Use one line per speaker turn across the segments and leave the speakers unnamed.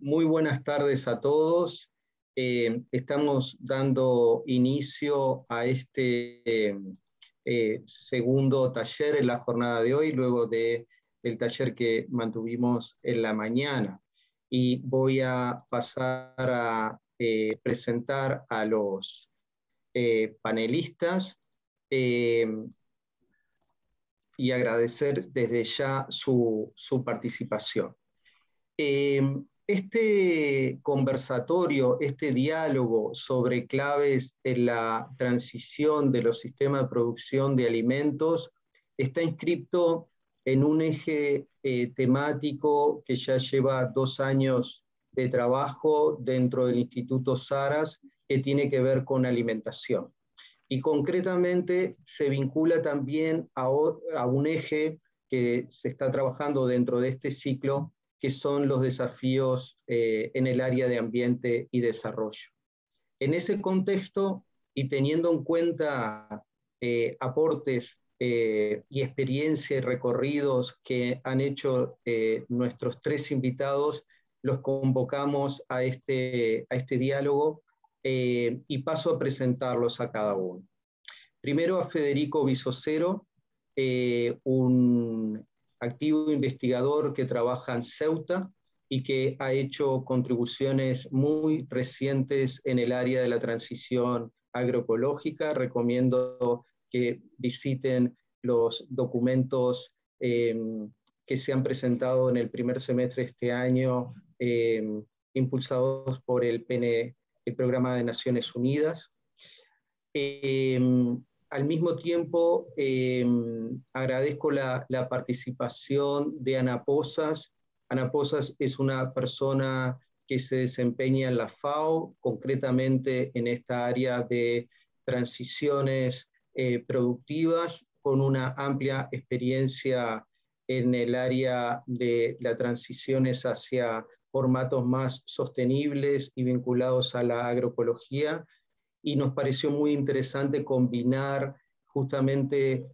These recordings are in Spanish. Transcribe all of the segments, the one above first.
Muy buenas tardes a todos. Estamos dando inicio a este segundo taller en la jornada de hoy, luego del taller que mantuvimos en la mañana. Y voy a pasar a presentar a los panelistas y agradecer desde ya su participación. Este conversatorio, este diálogo sobre claves en la transición de los sistemas de producción de alimentos está inscrito en un eje temático que ya lleva 2 años de trabajo dentro del Instituto Saras, que tiene que ver con alimentación. Y concretamente se vincula también a un eje que se está trabajando dentro de este ciclo, que son los desafíos en el área de ambiente y desarrollo. En ese contexto, y teniendo en cuenta aportes y experiencia y recorridos que han hecho nuestros 3 invitados, los convocamos a este diálogo y paso a presentarlos a cada uno. Primero a Federico Bisocero, un activo investigador que trabaja en Ceuta y que ha hecho contribuciones muy recientes en el área de la transición agroecológica. Recomiendo que visiten los documentos que se han presentado en el primer semestre de este año, impulsados por el Programa de Naciones Unidas. Al mismo tiempo, agradezco la participación de Ana Pozas. Ana Pozas es una persona que se desempeña en la FAO, concretamente en esta área de transiciones productivas, con una amplia experiencia en el área de las transiciones hacia formatos más sostenibles y vinculados a la agroecología. Y nos pareció muy interesante combinar justamente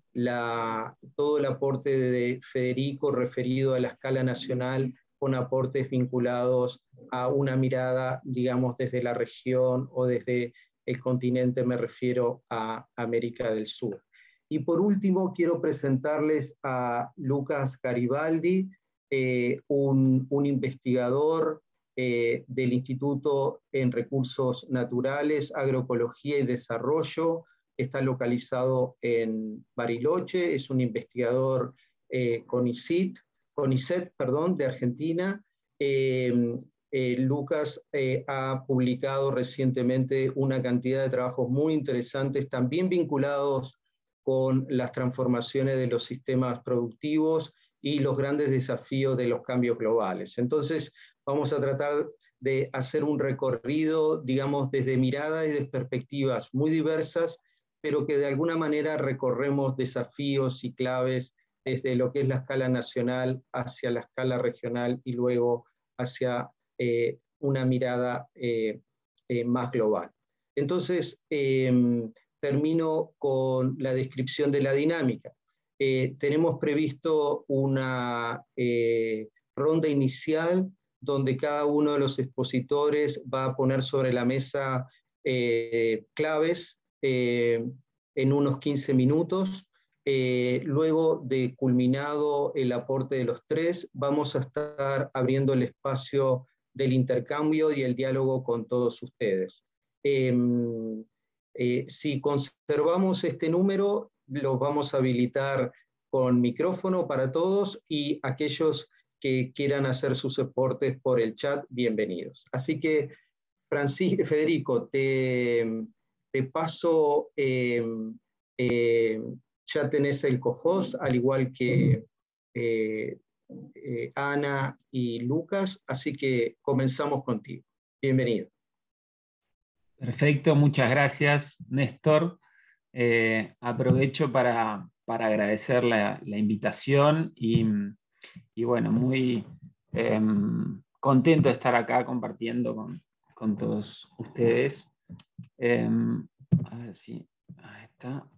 todo el aporte de Federico referido a la escala nacional con aportes vinculados a una mirada, digamos, desde la región o desde el continente, me refiero a América del Sur. Y por último, quiero presentarles a Lucas Garibaldi, un investigador del Instituto en Recursos Naturales, Agroecología y Desarrollo. Está localizado en Bariloche, es un investigador CONICET, de Argentina. Lucas ha publicado recientemente una cantidad de trabajos muy interesantes, también vinculados con las transformaciones de los sistemas productivos y los grandes desafíos de los cambios globales. Entonces, vamos a tratar de hacer un recorrido, digamos, desde miradas y de perspectivas muy diversas, pero que de alguna manera recorremos desafíos y claves desde lo que es la escala nacional hacia la escala regional y luego hacia una mirada más global. Entonces, termino con la descripción de la dinámica. Tenemos previsto una ronda inicial donde cada uno de los expositores va a poner sobre la mesa claves en unos 15 minutos. Luego de culminado el aporte de los 3, vamos a estar abriendo el espacio del intercambio y el diálogo con todos ustedes. Si conservamos este número, los vamos a habilitar con micrófono para todos, y aquellos que quieran hacer sus aportes por el chat, bienvenidos. Así que, Federico, te paso, ya tenés el co-host, al igual que Ana y Lucas, así que comenzamos contigo. Bienvenido.
Perfecto, muchas gracias, Néstor. Aprovecho para agradecer la invitación y bueno, muy contento de estar acá compartiendo con todos ustedes. A ver si, ahí está.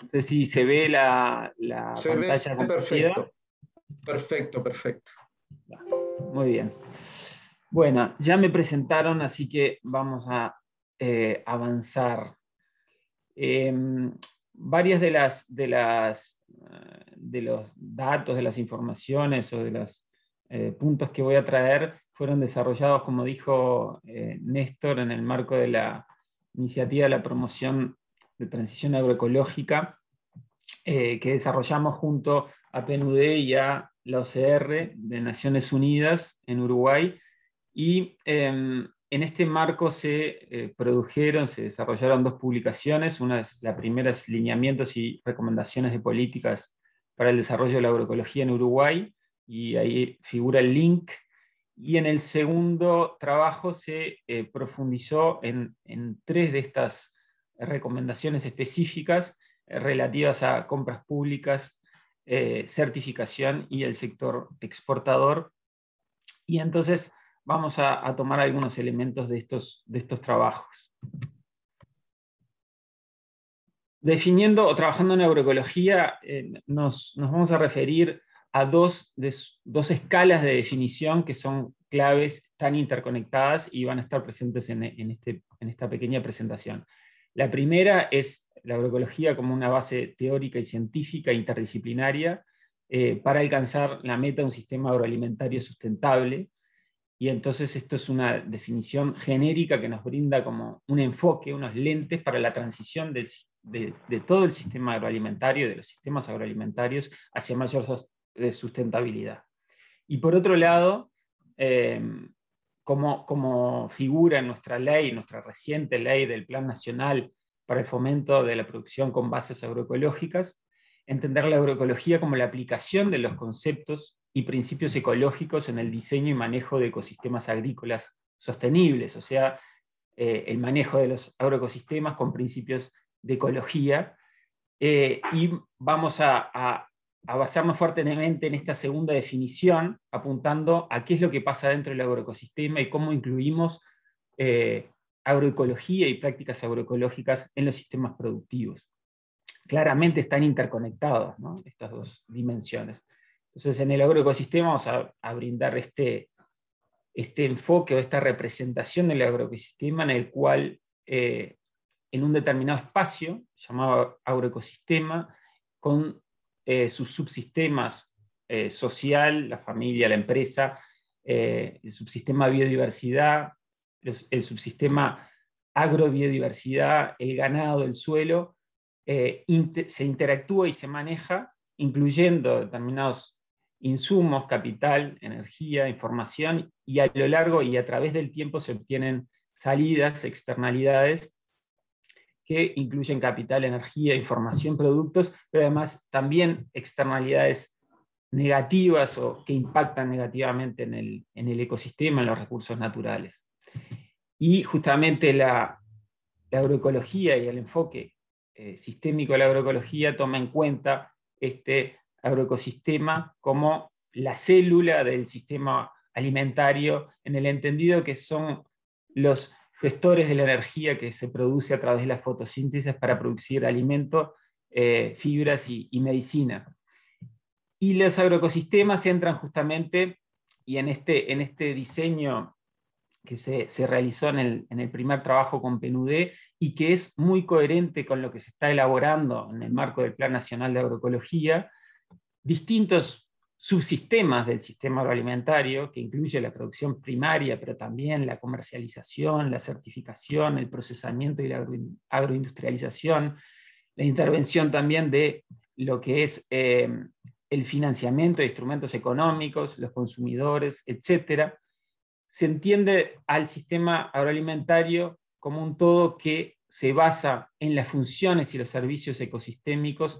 No sé si se ve la pantalla compartida.
Perfecto. Perfecto, perfecto.
Muy bien. Bueno, ya me presentaron, así que vamos a avanzar. Varias de los datos, de las informaciones o de los puntos que voy a traer fueron desarrollados, como dijo Néstor, en el marco de la iniciativa de la promoción de transición agroecológica que desarrollamos junto a PNUD y a la OCR de Naciones Unidas en Uruguay. Y en este marco se se desarrollaron dos publicaciones. La primera es Lineamientos y Recomendaciones de Políticas para el Desarrollo de la Agroecología en Uruguay, y ahí figura el link. Y en el segundo trabajo se profundizó en tres de estas recomendaciones específicas relativas a compras públicas, certificación y el sector exportador. Y entonces vamos a tomar algunos elementos de estos trabajos. Definiendo o trabajando en agroecología, nos vamos a referir a dos escalas de definición que son claves, tan interconectadas y van a estar presentes en esta pequeña presentación. La primera es la agroecología como una base teórica y científica interdisciplinaria para alcanzar la meta de un sistema agroalimentario sustentable. Y entonces esto es una definición genérica que nos brinda como un enfoque, unos lentes para la transición de todo el sistema agroalimentario, de los sistemas agroalimentarios, hacia mayor sustentabilidad. Y por otro lado, como figura en nuestra ley, nuestra reciente ley del Plan Nacional para el Fomento de la Producción con Bases Agroecológicas, entender la agroecología como la aplicación de los conceptos y principios ecológicos en el diseño y manejo de ecosistemas agrícolas sostenibles, o sea, el manejo de los agroecosistemas con principios de ecología. Y vamos a basarnos fuertemente en esta segunda definición, apuntando a qué es lo que pasa dentro del agroecosistema y cómo incluimos agroecología y prácticas agroecológicas en los sistemas productivos. Claramente están interconectados, ¿no?, estas dos dimensiones. Entonces, en el agroecosistema vamos a brindar este enfoque o esta representación del agroecosistema en el cual en un determinado espacio, llamado agroecosistema, con sus subsistemas social, la familia, la empresa, el subsistema biodiversidad, el subsistema agrobiodiversidad, el ganado, el suelo, se interactúa y se maneja, incluyendo determinados insumos, capital, energía, información, y a lo largo y a través del tiempo se obtienen salidas, externalidades, que incluyen capital, energía, información, productos, pero además también externalidades negativas o que impactan negativamente en el ecosistema, en los recursos naturales. Y justamente la agroecología y el enfoque sistémico de la agroecología toma en cuenta este agroecosistema como la célula del sistema alimentario, en el entendido que son los gestores de la energía que se produce a través de la fotosíntesis para producir alimento, fibras y medicina. Y los agroecosistemas entran justamente, y en este diseño que se realizó en el primer trabajo con PNUD y que es muy coherente con lo que se está elaborando en el marco del Plan Nacional de Agroecología, distintos subsistemas del sistema agroalimentario, que incluye la producción primaria, pero también la comercialización, la certificación, el procesamiento y la agroindustrialización, la intervención también de lo que es el financiamiento de instrumentos económicos, los consumidores, etc. Se entiende al sistema agroalimentario como un todo que se basa en las funciones y los servicios ecosistémicos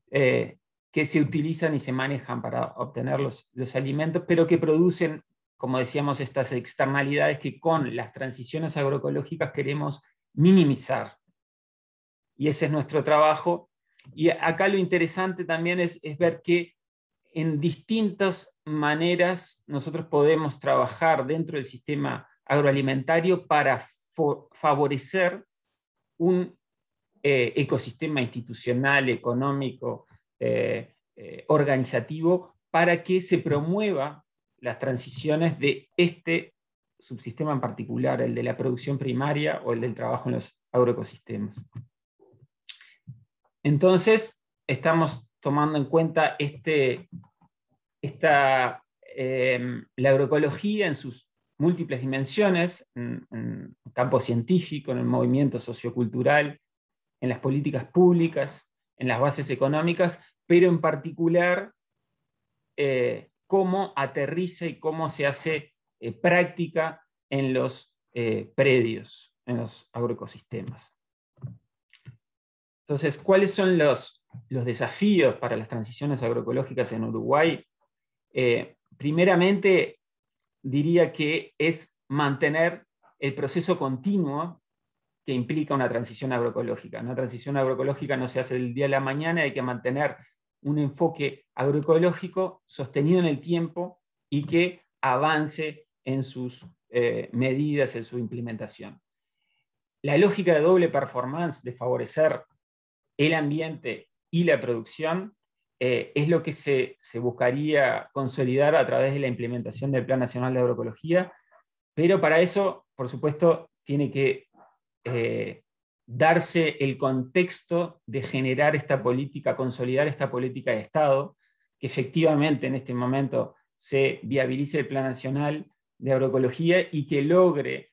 que se utilizan y se manejan para obtener los alimentos, pero que producen, como decíamos, estas externalidades que con las transiciones agroecológicas queremos minimizar. Y ese es nuestro trabajo. Y acá lo interesante también es ver que en distintas maneras nosotros podemos trabajar dentro del sistema agroalimentario para favorecer un ecosistema institucional, económico, organizativo, para que se promueva las transiciones de este subsistema en particular, el de la producción primaria o el del trabajo en los agroecosistemas. Entonces, estamos tomando en cuenta la agroecología en sus múltiples dimensiones, en el campo científico, en el movimiento sociocultural, en las políticas públicas, en las bases económicas, pero en particular cómo aterriza y cómo se hace práctica en los predios, en los agroecosistemas. Entonces, ¿cuáles son los desafíos para las transiciones agroecológicas en Uruguay? Primeramente, diría que es mantener el proceso continuo que implica una transición agroecológica. Una transición agroecológica no se hace del día a la mañana, hay que mantener un enfoque agroecológico sostenido en el tiempo y que avance en sus medidas, en su implementación. La lógica de doble performance, de favorecer el ambiente y la producción, es lo que se buscaría consolidar a través de la implementación del Plan Nacional de Agroecología, pero para eso, por supuesto, tiene que darse el contexto de generar esta política, consolidar esta política de Estado, que efectivamente en este momento se viabilice el Plan Nacional de Agroecología y que logre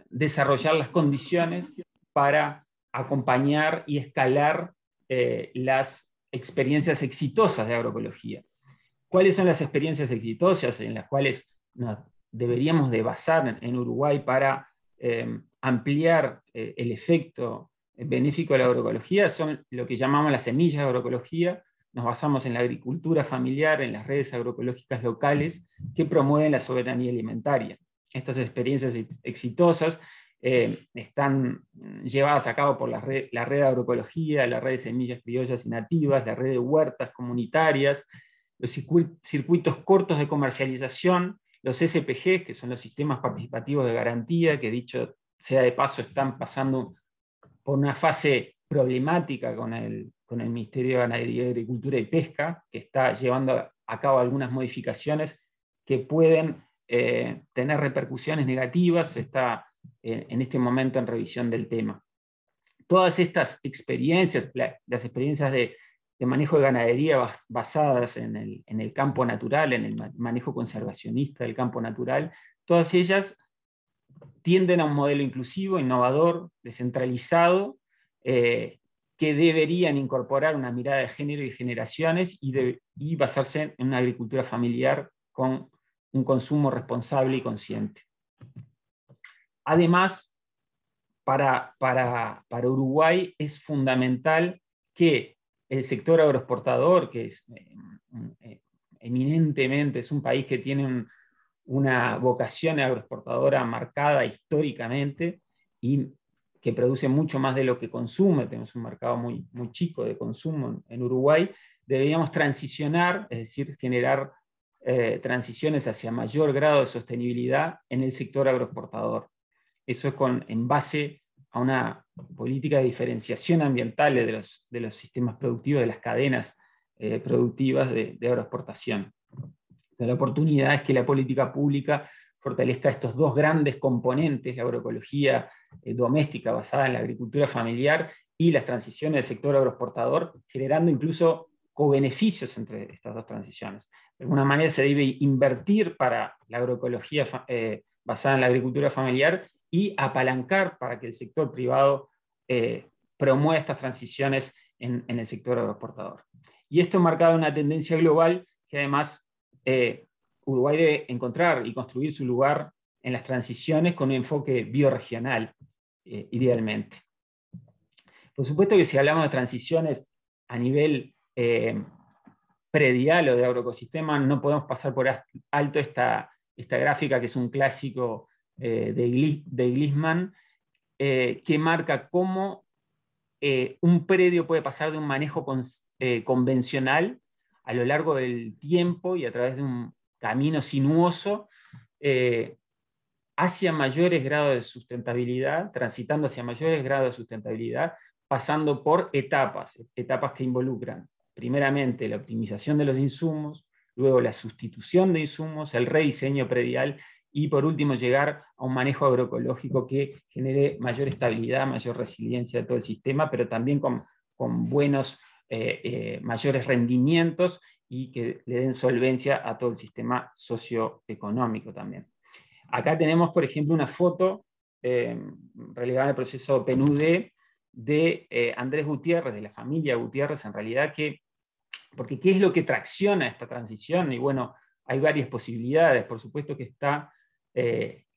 desarrollar las condiciones para acompañar y escalar las experiencias exitosas de agroecología. ¿Cuáles son las experiencias exitosas en las cuales nos deberíamos de basar en Uruguay para ampliar el efecto benéfico de la agroecología? Son lo que llamamos las semillas de agroecología. Nos basamos en la agricultura familiar, en las redes agroecológicas locales que promueven la soberanía alimentaria. Estas experiencias exitosas están llevadas a cabo por la red de agroecología, la red de semillas criollas y nativas, la red de huertas comunitarias, los circuitos cortos de comercialización, los SPG, que son los sistemas participativos de garantía, que dicho sea de paso están pasando por una fase problemática con el Ministerio de Ganadería, Agricultura y Pesca, que está llevando a cabo algunas modificaciones que pueden tener repercusiones negativas. Está en este momento en revisión del tema. Todas estas experiencias, las experiencias de manejo de ganadería basadas en el campo natural, en el manejo conservacionista del campo natural, todas ellas tienden a un modelo inclusivo, innovador, descentralizado, que deberían incorporar una mirada de género y generaciones y basarse en una agricultura familiar con un consumo responsable y consciente. Además, para Uruguay es fundamental que el sector agroexportador, que es eminentemente, es un país que tiene una vocación agroexportadora marcada históricamente y que produce mucho más de lo que consume, tenemos un mercado muy, muy chico de consumo en Uruguay, deberíamos transicionar, es decir, generar transiciones hacia mayor grado de sostenibilidad en el sector agroexportador. Eso es en base a una política de diferenciación ambiental de los sistemas productivos, de las cadenas productivas de agroexportación. La oportunidad es que la política pública fortalezca estos dos grandes componentes, la agroecología doméstica basada en la agricultura familiar y las transiciones del sector agroexportador, generando incluso cobeneficios entre estas dos transiciones. De alguna manera se debe invertir para la agroecología basada en la agricultura familiar y apalancar para que el sector privado promueva estas transiciones en el sector agroexportador. Y esto marcado una tendencia global que además Uruguay debe encontrar y construir su lugar en las transiciones con un enfoque bioregional, idealmente. Por supuesto que si hablamos de transiciones a nivel predial o de agroecosistema, no podemos pasar por alto esta gráfica que es un clásico de Gliessman, que marca cómo un predio puede pasar de un manejo convencional a lo largo del tiempo y a través de un camino sinuoso hacia mayores grados de sustentabilidad, transitando hacia mayores grados de sustentabilidad, pasando por etapas que involucran primeramente la optimización de los insumos, luego la sustitución de insumos, el rediseño predial y por último llegar a un manejo agroecológico que genere mayor estabilidad, mayor resiliencia de todo el sistema, pero también con buenos, mayores rendimientos y que le den solvencia a todo el sistema socioeconómico también. Acá tenemos, por ejemplo, una foto realizada en el proceso PNUD de Andrés Gutiérrez, de la familia Gutiérrez, en realidad, porque ¿qué es lo que tracciona esta transición? Y bueno, hay varias posibilidades. Por supuesto que está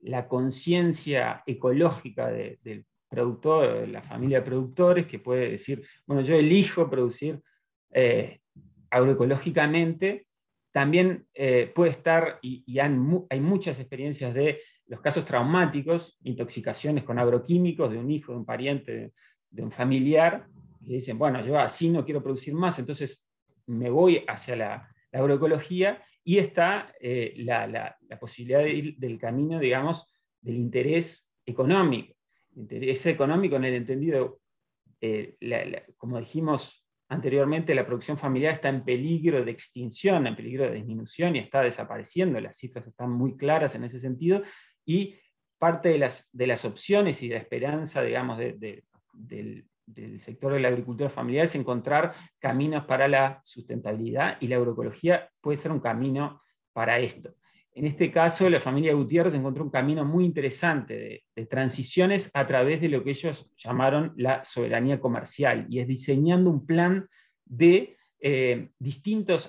la conciencia ecológica del productor, de la familia de productores, que puede decir, bueno, yo elijo producir agroecológicamente. También puede estar, y hay muchas experiencias de los casos traumáticos, intoxicaciones con agroquímicos de un hijo, de un pariente, de un familiar, que dicen, bueno, yo así no quiero producir más, entonces me voy hacia la agroecología, y está la posibilidad de ir del camino, digamos, del interés económico. Interés económico en el entendido, como dijimos anteriormente, la producción familiar está en peligro de extinción, en peligro de disminución y está desapareciendo. Las cifras están muy claras en ese sentido, y parte de las opciones y de la esperanza, digamos, del sector de la agricultura familiar es encontrar caminos para la sustentabilidad, y la agroecología puede ser un camino para esto. En este caso, la familia Gutiérrez encontró un camino muy interesante de transiciones a través de lo que ellos llamaron la soberanía comercial, y es diseñando un plan de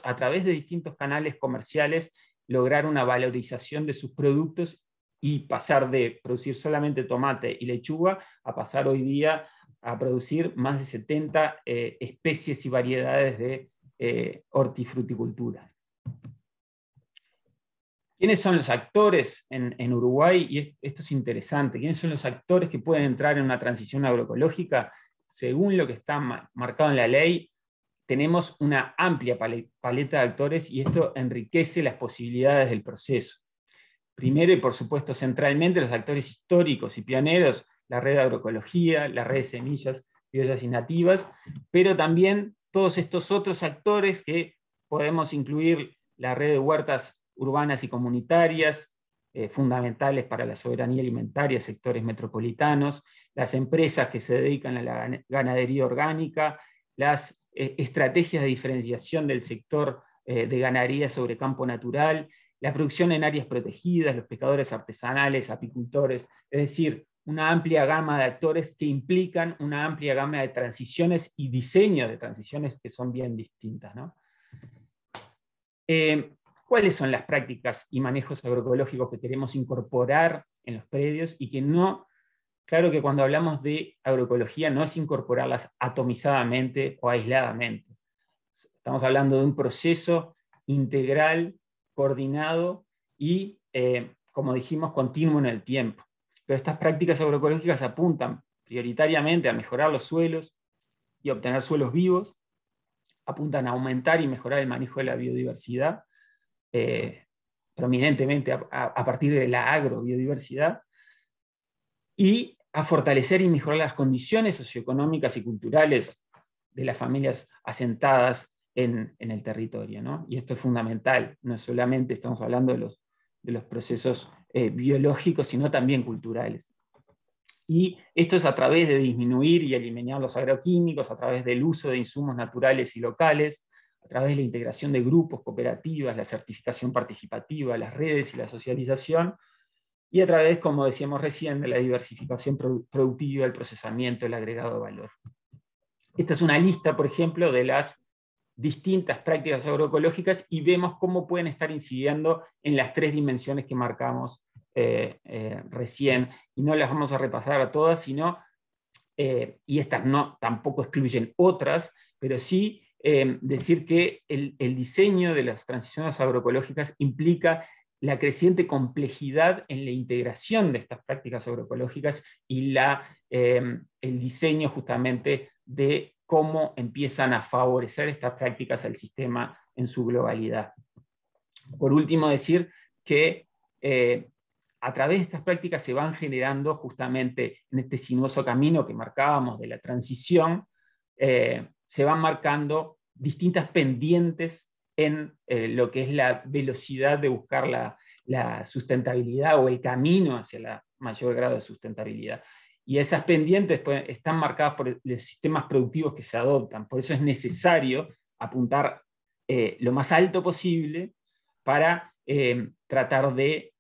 a través de distintos canales comerciales, lograr una valorización de sus productos y pasar de producir solamente tomate y lechuga a pasar hoy día a producir más de 70 especies y variedades de hortifruticultura. ¿Quiénes son los actores en Uruguay? Y esto es interesante. ¿Quiénes son los actores que pueden entrar en una transición agroecológica? Según lo que está marcado en la ley, tenemos una amplia paleta de actores, y esto enriquece las posibilidades del proceso. Primero, y por supuesto centralmente, los actores históricos y pioneros, la red de agroecología, la red de semillas criollas y nativas, pero también todos estos otros actores que podemos incluir: la red de huertas urbanas y comunitarias, fundamentales para la soberanía alimentaria, sectores metropolitanos, las empresas que se dedican a la ganadería orgánica, las estrategias de diferenciación del sector de ganadería sobre campo natural, la producción en áreas protegidas, los pescadores artesanales, apicultores, es decir, una amplia gama de actores que implican una amplia gama de transiciones y diseños de transiciones que son bien distintas, ¿no? ¿Cuáles son las prácticas y manejos agroecológicos que queremos incorporar en los predios y que no? Claro que cuando hablamos de agroecología no es incorporarlas atomizadamente o aisladamente. Estamos hablando de un proceso integral, coordinado y, como dijimos, continuo en el tiempo. Pero estas prácticas agroecológicas apuntan prioritariamente a mejorar los suelos y a obtener suelos vivos, apuntan a aumentar y mejorar el manejo de la biodiversidad, prominentemente a partir de la agrobiodiversidad, y a fortalecer y mejorar las condiciones socioeconómicas y culturales de las familias asentadas en el territorio, ¿no? Y esto es fundamental, no solamente estamos hablando de los procesos biológicos, sino también culturales. Y esto es a través de disminuir y eliminar los agroquímicos, a través del uso de insumos naturales y locales, a través de la integración de grupos, cooperativas, la certificación participativa, las redes y la socialización, y a través, como decíamos recién, de la diversificación productiva, el procesamiento, el agregado de valor. Esta es una lista, por ejemplo, de las distintas prácticas agroecológicas, y vemos cómo pueden estar incidiendo en las tres dimensiones que marcamos recién, y no las vamos a repasar a todas, sino, y estas tampoco excluyen otras, pero sí decir que el diseño de las transiciones agroecológicas implica la creciente complejidad en la integración de estas prácticas agroecológicas y el diseño justamente de cómo empiezan a favorecer estas prácticas al sistema en su globalidad. Por último, decir que a través de estas prácticas se van generando justamente en este sinuoso camino que marcábamos de la transición, se van marcando distintas pendientes en lo que es la velocidad de buscar la sustentabilidad o el camino hacia la mayor grado de sustentabilidad. Y esas pendientes pues, están marcadas por los sistemas productivos que se adoptan. Por eso es necesario apuntar lo más alto posible para tratar de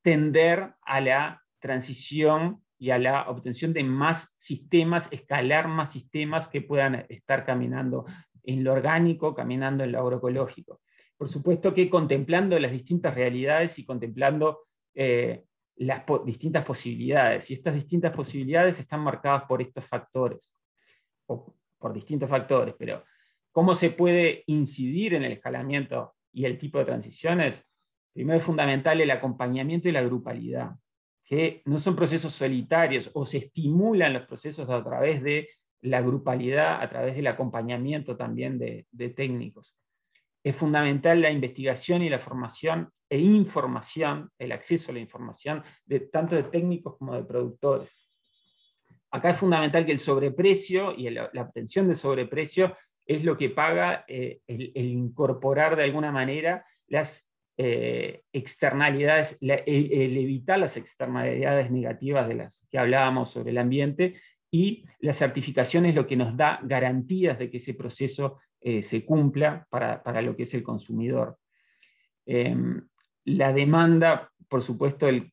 tender a la transición y a la obtención de más sistemas, escalar más sistemas que puedan estar caminando en lo orgánico, caminando en lo agroecológico. Por supuesto que contemplando las distintas realidades y contemplando las distintas posibilidades. Y estas distintas posibilidades están marcadas por estos factores, o por distintos factores, pero ¿cómo se puede incidir en el escalamiento y el tipo de transiciones? Primero es fundamental el acompañamiento y la grupalidad, que no son procesos solitarios, o se estimulan los procesos a través de la grupalidad, a través del acompañamiento también de técnicos. Es fundamental la investigación y la formación e información, el acceso a la información, tanto de técnicos como de productores. Acá es fundamental que el sobreprecio y la obtención de sobreprecio es lo que paga el incorporar de alguna manera las externalidades, el evitar las externalidades negativas de las que hablábamos sobre el ambiente, y la certificación es lo que nos da garantías de que ese proceso se cumpla para lo que es el consumidor. La demanda, por supuesto, el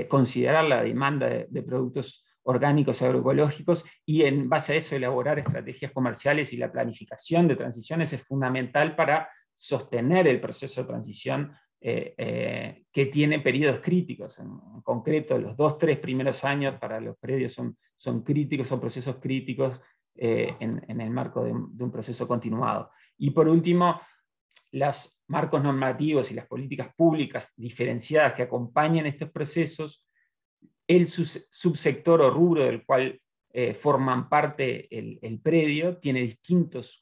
considerar la demanda de productos orgánicos agroecológicos y en base a eso elaborar estrategias comerciales, y la planificación de transiciones es fundamental para sostener el proceso de transición que tiene periodos críticos. En concreto, los 2-3 primeros años para los predios son críticos, son procesos críticos en el marco de un proceso continuado. Y por último, los marcos normativos y las políticas públicas diferenciadas que acompañan estos procesos, el subsector o rubro del cual forman parte el predio, tiene distintos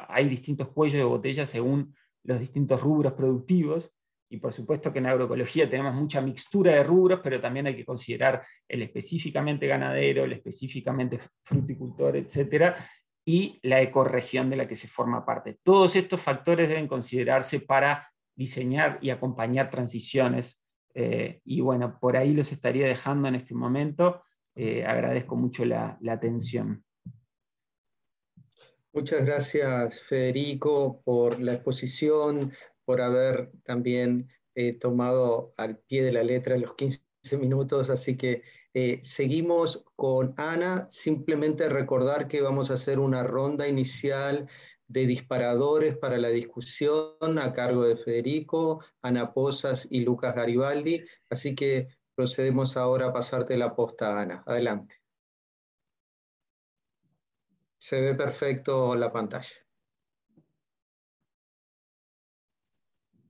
hay distintos cuellos de botella según los distintos rubros productivos, y por supuesto que en agroecología tenemos mucha mixtura de rubros, pero también hay que considerar el específicamente ganadero, el específicamente fruticultor, etc., y la ecorregión de la que se forma parte. Todos estos factores deben considerarse para diseñar y acompañar transiciones, y bueno, por ahí los estaría dejando en este momento. Agradezco mucho la atención.
Muchas gracias, Federico, por la exposición, por haber también tomado al pie de la letra los 15 minutos. Así que seguimos con Ana. Simplemente recordar que vamos a hacer una ronda inicial de disparadores para la discusión a cargo de Federico, Ana Pozas y Lucas Garibaldi. Así que procedemos ahora a pasarte la posta, Ana. Adelante. Se ve perfecto la pantalla.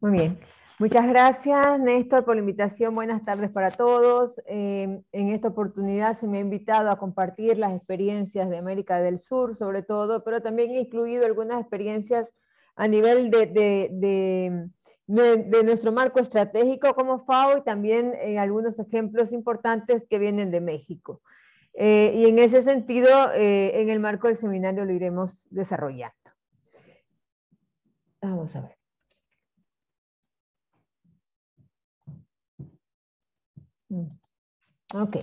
Muy bien. Muchas gracias, Néstor, por la invitación. Buenas tardes para todos. En esta oportunidad se me ha invitado a compartir las experiencias de América del Sur, sobre todo, pero también he incluido algunas experiencias a nivel de nuestro marco estratégico como FAO, y también algunos ejemplos importantes que vienen de México. Y en ese sentido, en el marco del seminario lo iremos desarrollando. Vamos a ver. Ok.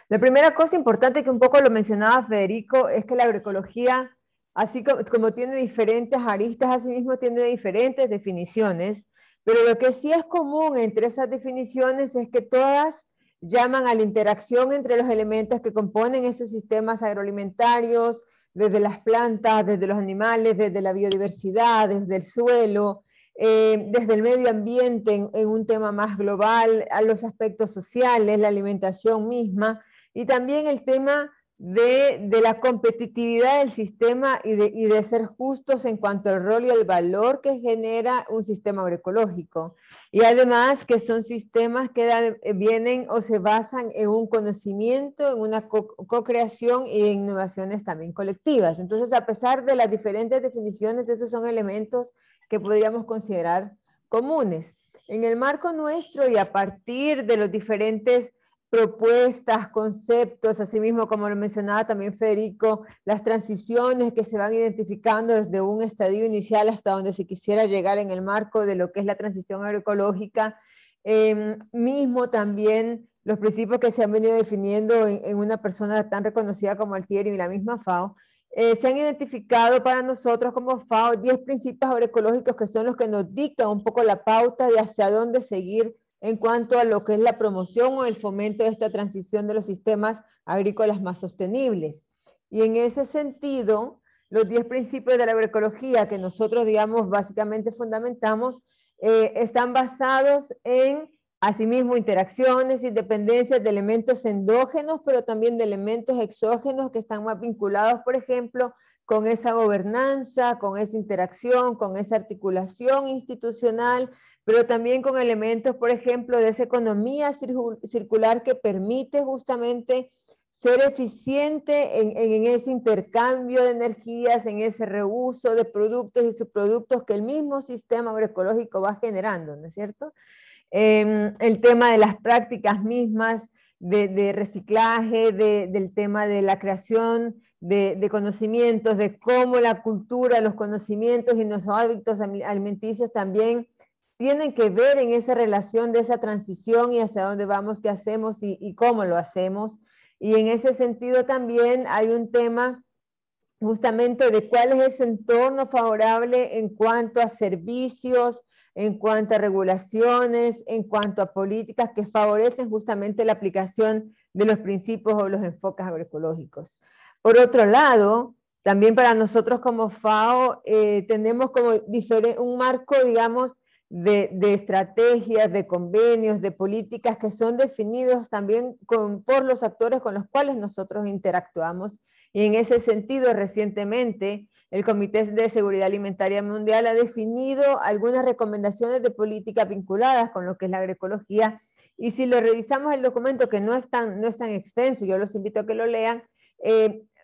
La primera cosa importante, que un poco lo mencionaba Federico, es que la agroecología, así como tiene diferentes aristas, asimismo tiene diferentes definiciones, pero lo que sí es común entre esas definiciones es que todas llaman a la interacción entre los elementos que componen esos sistemas agroalimentarios, desde las plantas, desde los animales, desde la biodiversidad, desde el suelo, desde el medio ambiente en un tema más global, a los aspectos sociales, la alimentación misma, y también el tema de la competitividad del sistema y de ser justos en cuanto al rol y el valor que genera un sistema agroecológico. Y además que son sistemas que vienen o se basan en un conocimiento, en una co-creación y en innovaciones también colectivas. Entonces, a pesar de las diferentes definiciones, esos son elementos que podríamos considerar comunes. En el marco nuestro y a partir de los diferentes propuestas, conceptos, asimismo, como lo mencionaba también Federico, las transiciones que se van identificando desde un estadio inicial hasta donde se quisiera llegar en el marco de lo que es la transición agroecológica, mismo también los principios que se han venido definiendo en una persona tan reconocida como Altieri y la misma FAO, se han identificado para nosotros como FAO 10 principios agroecológicos que son los que nos dictan un poco la pauta de hacia dónde seguir en cuanto a lo que es la promoción o el fomento de esta transición de los sistemas agrícolas más sostenibles. Y en ese sentido, los 10 principios de la agroecología que nosotros, digamos, básicamente fundamentamos, están basados en, asimismo, interacciones y dependencias de elementos endógenos, pero también de elementos exógenos que están más vinculados, por ejemplo, con esa gobernanza, con esa interacción, con esa articulación institucional, pero también con elementos, por ejemplo, de esa economía circular que permite justamente ser eficiente en ese intercambio de energías, en ese reuso de productos y subproductos que el mismo sistema agroecológico va generando, ¿no es cierto? El tema de las prácticas mismas de reciclaje, del tema de la creación de conocimientos, de cómo la cultura, los conocimientos y los hábitos alimenticios también tienen que ver en esa relación de esa transición y hacia dónde vamos, qué hacemos y cómo lo hacemos. Y en ese sentido también hay un tema justamente de cuál es ese entorno favorable en cuanto a servicios, en cuanto a regulaciones, en cuanto a políticas que favorecen justamente la aplicación de los principios o los enfoques agroecológicos. Por otro lado, también para nosotros como FAO tenemos como un marco, digamos, de estrategias, de convenios, de políticas que son definidos también por los actores con los cuales nosotros interactuamos. Y en ese sentido, recientemente, el Comité de Seguridad Alimentaria Mundial ha definido algunas recomendaciones de política vinculadas con lo que es la agroecología. Y si lo revisamos el documento, que no es tan extenso, yo los invito a que lo lean,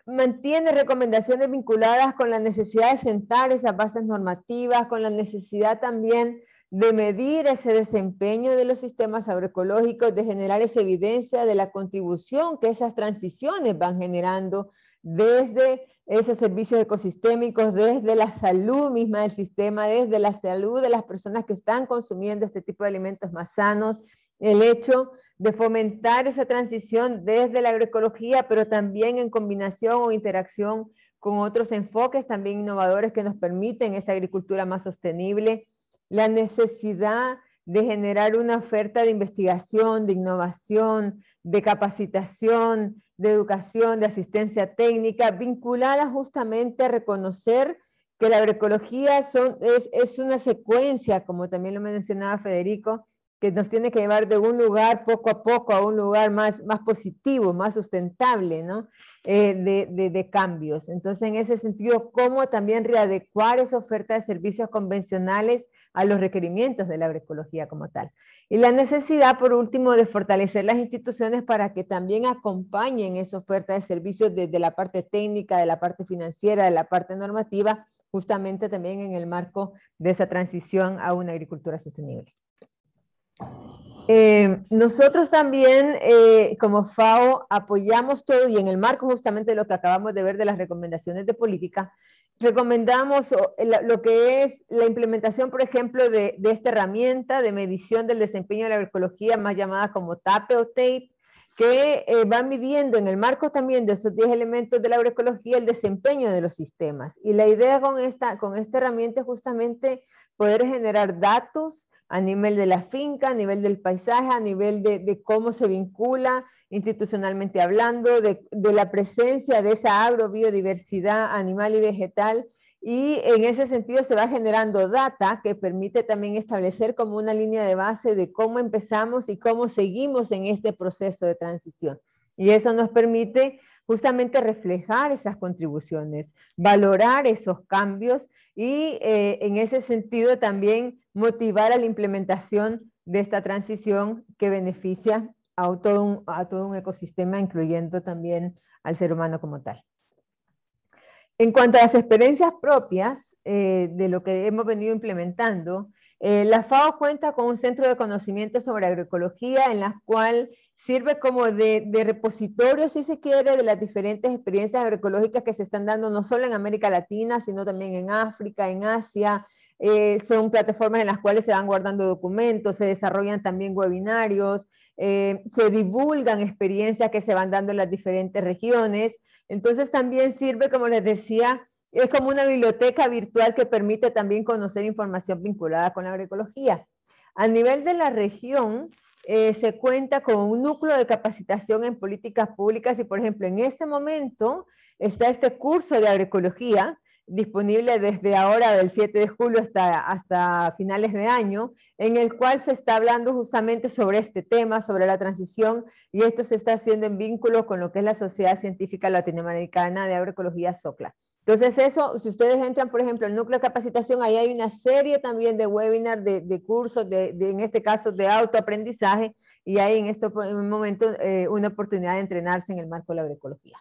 mantiene recomendaciones vinculadas con la necesidad de sentar esas bases normativas, con la necesidad también de medir ese desempeño de los sistemas agroecológicos, de generar esa evidencia de la contribución que esas transiciones van generando desde esos servicios ecosistémicos, desde la salud misma del sistema, desde la salud de las personas que están consumiendo este tipo de alimentos más sanos, el hecho de fomentar esa transición desde la agroecología, pero también en combinación o interacción con otros enfoques también innovadores que nos permiten esta agricultura más sostenible, la necesidad de generar una oferta de investigación, de innovación, de capacitación, de educación, de asistencia técnica, vinculada justamente a reconocer que la agroecología es una secuencia, como también lo mencionaba Federico, que nos tiene que llevar de un lugar poco a poco a un lugar más positivo, más sustentable, ¿no? De cambios. Entonces, en ese sentido, cómo también readecuar esa oferta de servicios convencionales a los requerimientos de la agroecología como tal. Y la necesidad, por último, de fortalecer las instituciones para que también acompañen esa oferta de servicios desde la parte técnica, de la parte financiera, de la parte normativa, justamente también en el marco de esa transición a una agricultura sostenible. Nosotros también, como FAO, apoyamos todo y en el marco justamente de lo que acabamos de ver de las recomendaciones de política, recomendamos lo que es la implementación, por ejemplo, de esta herramienta de medición del desempeño de la agroecología, más llamada como TAPE o TAPE, que va midiendo en el marco también de esos 10 elementos de la agroecología el desempeño de los sistemas. Y la idea con esta herramienta es justamente poder generar datos a nivel de la finca, a nivel del paisaje, a nivel de cómo se vincula institucionalmente hablando, de la presencia de esa agrobiodiversidad animal y vegetal, y en ese sentido se va generando data que permite también establecer como una línea de base de cómo empezamos y cómo seguimos en este proceso de transición. Y eso nos permite justamente reflejar esas contribuciones, valorar esos cambios y en ese sentido también motivar a la implementación de esta transición que beneficia a todo un ecosistema, incluyendo también al ser humano como tal. En cuanto a las experiencias propias de lo que hemos venido implementando, La FAO cuenta con un centro de conocimiento sobre agroecología en la cual sirve como de repositorio, si se quiere, de las diferentes experiencias agroecológicas que se están dando no solo en América Latina, sino también en África, en Asia. Son plataformas en las cuales se van guardando documentos, se desarrollan también webinarios, se divulgan experiencias que se van dando en las diferentes regiones. Entonces también sirve, como les decía, es como una biblioteca virtual que permite también conocer información vinculada con la agroecología. A nivel de la región, se cuenta con un núcleo de capacitación en políticas públicas y, por ejemplo, en este momento está este curso de agroecología disponible desde ahora, del 7 de julio hasta finales de año, en el cual se está hablando justamente sobre este tema, sobre la transición, y esto se está haciendo en vínculo con lo que es la Sociedad Científica Latinoamericana de Agroecología, SOCLA. Entonces eso, si ustedes entran, por ejemplo, al núcleo de capacitación, ahí hay una serie también de webinars, de cursos, en este caso de autoaprendizaje, y hay en este momento una oportunidad de entrenarse en el marco de la agroecología.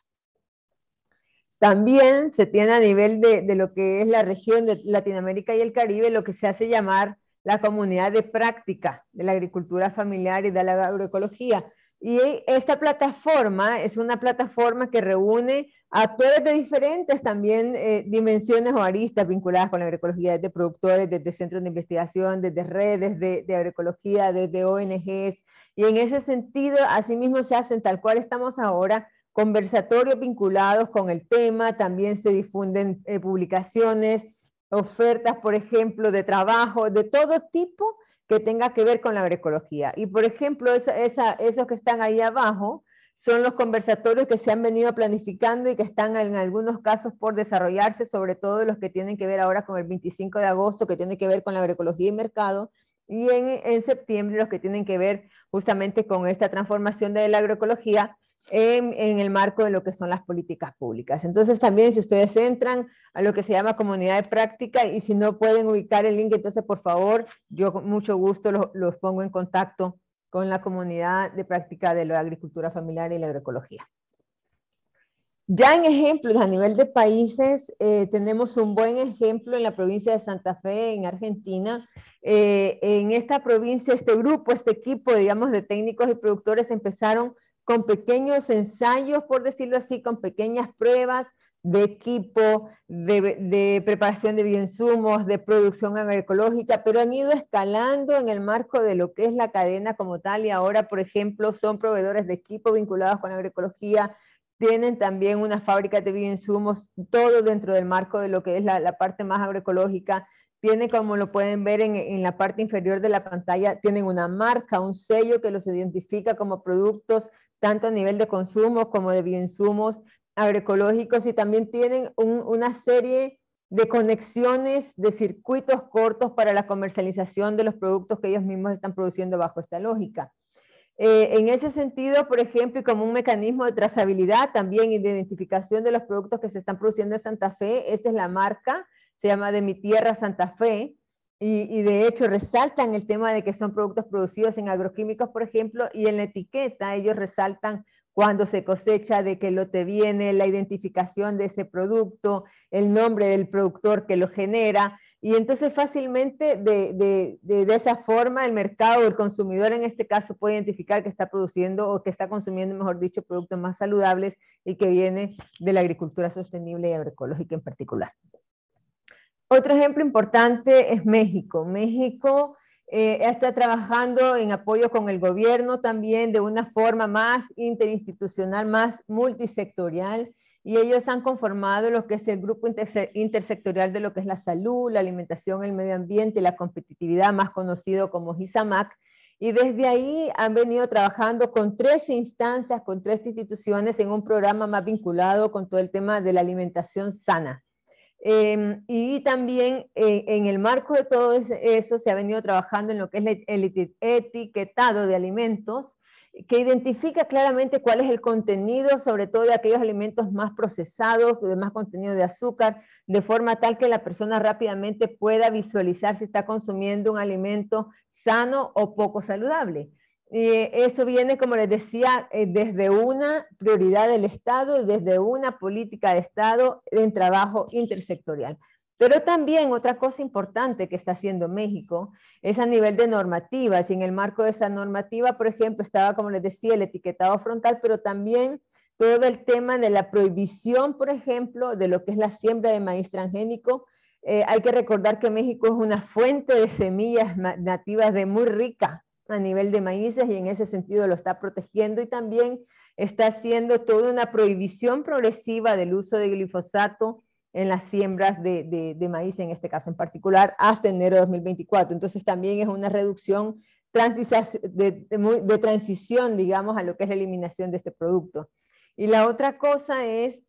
También se tiene a nivel de lo que es la región de Latinoamérica y el Caribe, lo que se hace llamar la comunidad de práctica de la agricultura familiar y de la agroecología. Y esta plataforma es una plataforma que reúne a actores de diferentes también dimensiones o aristas vinculadas con la agroecología, desde productores, desde centros de investigación, desde redes de agroecología, desde ONGs. Y en ese sentido, asimismo se hacen, tal cual estamos ahora, conversatorios vinculados con el tema, también se difunden publicaciones, ofertas, por ejemplo, de trabajo, de todo tipo que tenga que ver con la agroecología. Y, por ejemplo, esos que están ahí abajo son los conversatorios que se han venido planificando y que están en algunos casos por desarrollarse, sobre todo los que tienen que ver ahora con el 25 de agosto, que tiene que ver con la agroecología y mercado, y en septiembre los que tienen que ver justamente con esta transformación de la agroecología en el marco de lo que son las políticas públicas. Entonces también si ustedes entran a lo que se llama comunidad de práctica y si no pueden ubicar el link, entonces por favor, yo con mucho gusto los pongo en contacto con la comunidad de práctica de la agricultura familiar y la agroecología. Ya en ejemplos a nivel de países, tenemos un buen ejemplo en la provincia de Santa Fe, en Argentina. En esta provincia, este grupo, este equipo, digamos, de técnicos y productores empezaron con pequeños ensayos, por decirlo así, con pequeñas pruebas de equipo, de preparación de bioinsumos, de producción agroecológica, pero han ido escalando en el marco de lo que es la cadena como tal, y ahora, por ejemplo, son proveedores de equipo vinculados con la agroecología, tienen también una fábrica de bioinsumos, todo dentro del marco de lo que es la parte más agroecológica. Tienen, como lo pueden ver en la parte inferior de la pantalla, tienen una marca, un sello que los identifica como productos tanto a nivel de consumo como de bioinsumos agroecológicos, y también tienen una serie de conexiones de circuitos cortos para la comercialización de los productos que ellos mismos están produciendo bajo esta lógica. En ese sentido, por ejemplo, y como un mecanismo de trazabilidad también y de identificación de los productos que se están produciendo en Santa Fe, esta es la marca, se llama De Mi Tierra Santa Fe, y de hecho resaltan el tema de que son productos producidos en agroquímicos, por ejemplo, y en la etiqueta ellos resaltan cuando se cosecha, de qué lote viene, la identificación de ese producto, el nombre del productor que lo genera, y entonces fácilmente de esa forma el mercado, el consumidor en este caso, puede identificar que está produciendo o que está consumiendo, mejor dicho, productos más saludables y que viene de la agricultura sostenible y agroecológica en particular. Otro ejemplo importante es México. México está trabajando en apoyo con el gobierno también de una forma más interinstitucional, más multisectorial, y ellos han conformado lo que es el grupo intersectorial de lo que es la salud, la alimentación, el medio ambiente y la competitividad, más conocido como GISAMAC, y desde ahí han venido trabajando con 13 instancias, con 3 instituciones en un programa más vinculado con todo el tema de la alimentación sana. Y también en el marco de todo eso se ha venido trabajando en lo que es el etiquetado de alimentos, que identifica claramente cuál es el contenido, sobre todo de aquellos alimentos más procesados, de más contenido de azúcar, de forma tal que la persona rápidamente pueda visualizar si está consumiendo un alimento sano o poco saludable. Esto viene, como les decía, desde una prioridad del Estado y desde una política de Estado en trabajo intersectorial. Pero también otra cosa importante que está haciendo México es a nivel de normativas, y en el marco de esa normativa, por ejemplo, estaba, como les decía, el etiquetado frontal, pero también todo el tema de la prohibición, por ejemplo, de lo que es la siembra de maíz transgénico. Hay que recordar que México es una fuente de semillas nativas de muy rica a nivel de maíces, y en ese sentido lo está protegiendo, y también está haciendo toda una prohibición progresiva del uso de glifosato en las siembras de maíz, en este caso en particular, hasta enero de 2024. Entonces también es una reducción de transición, digamos, a lo que es la eliminación de este producto. Y la otra cosa es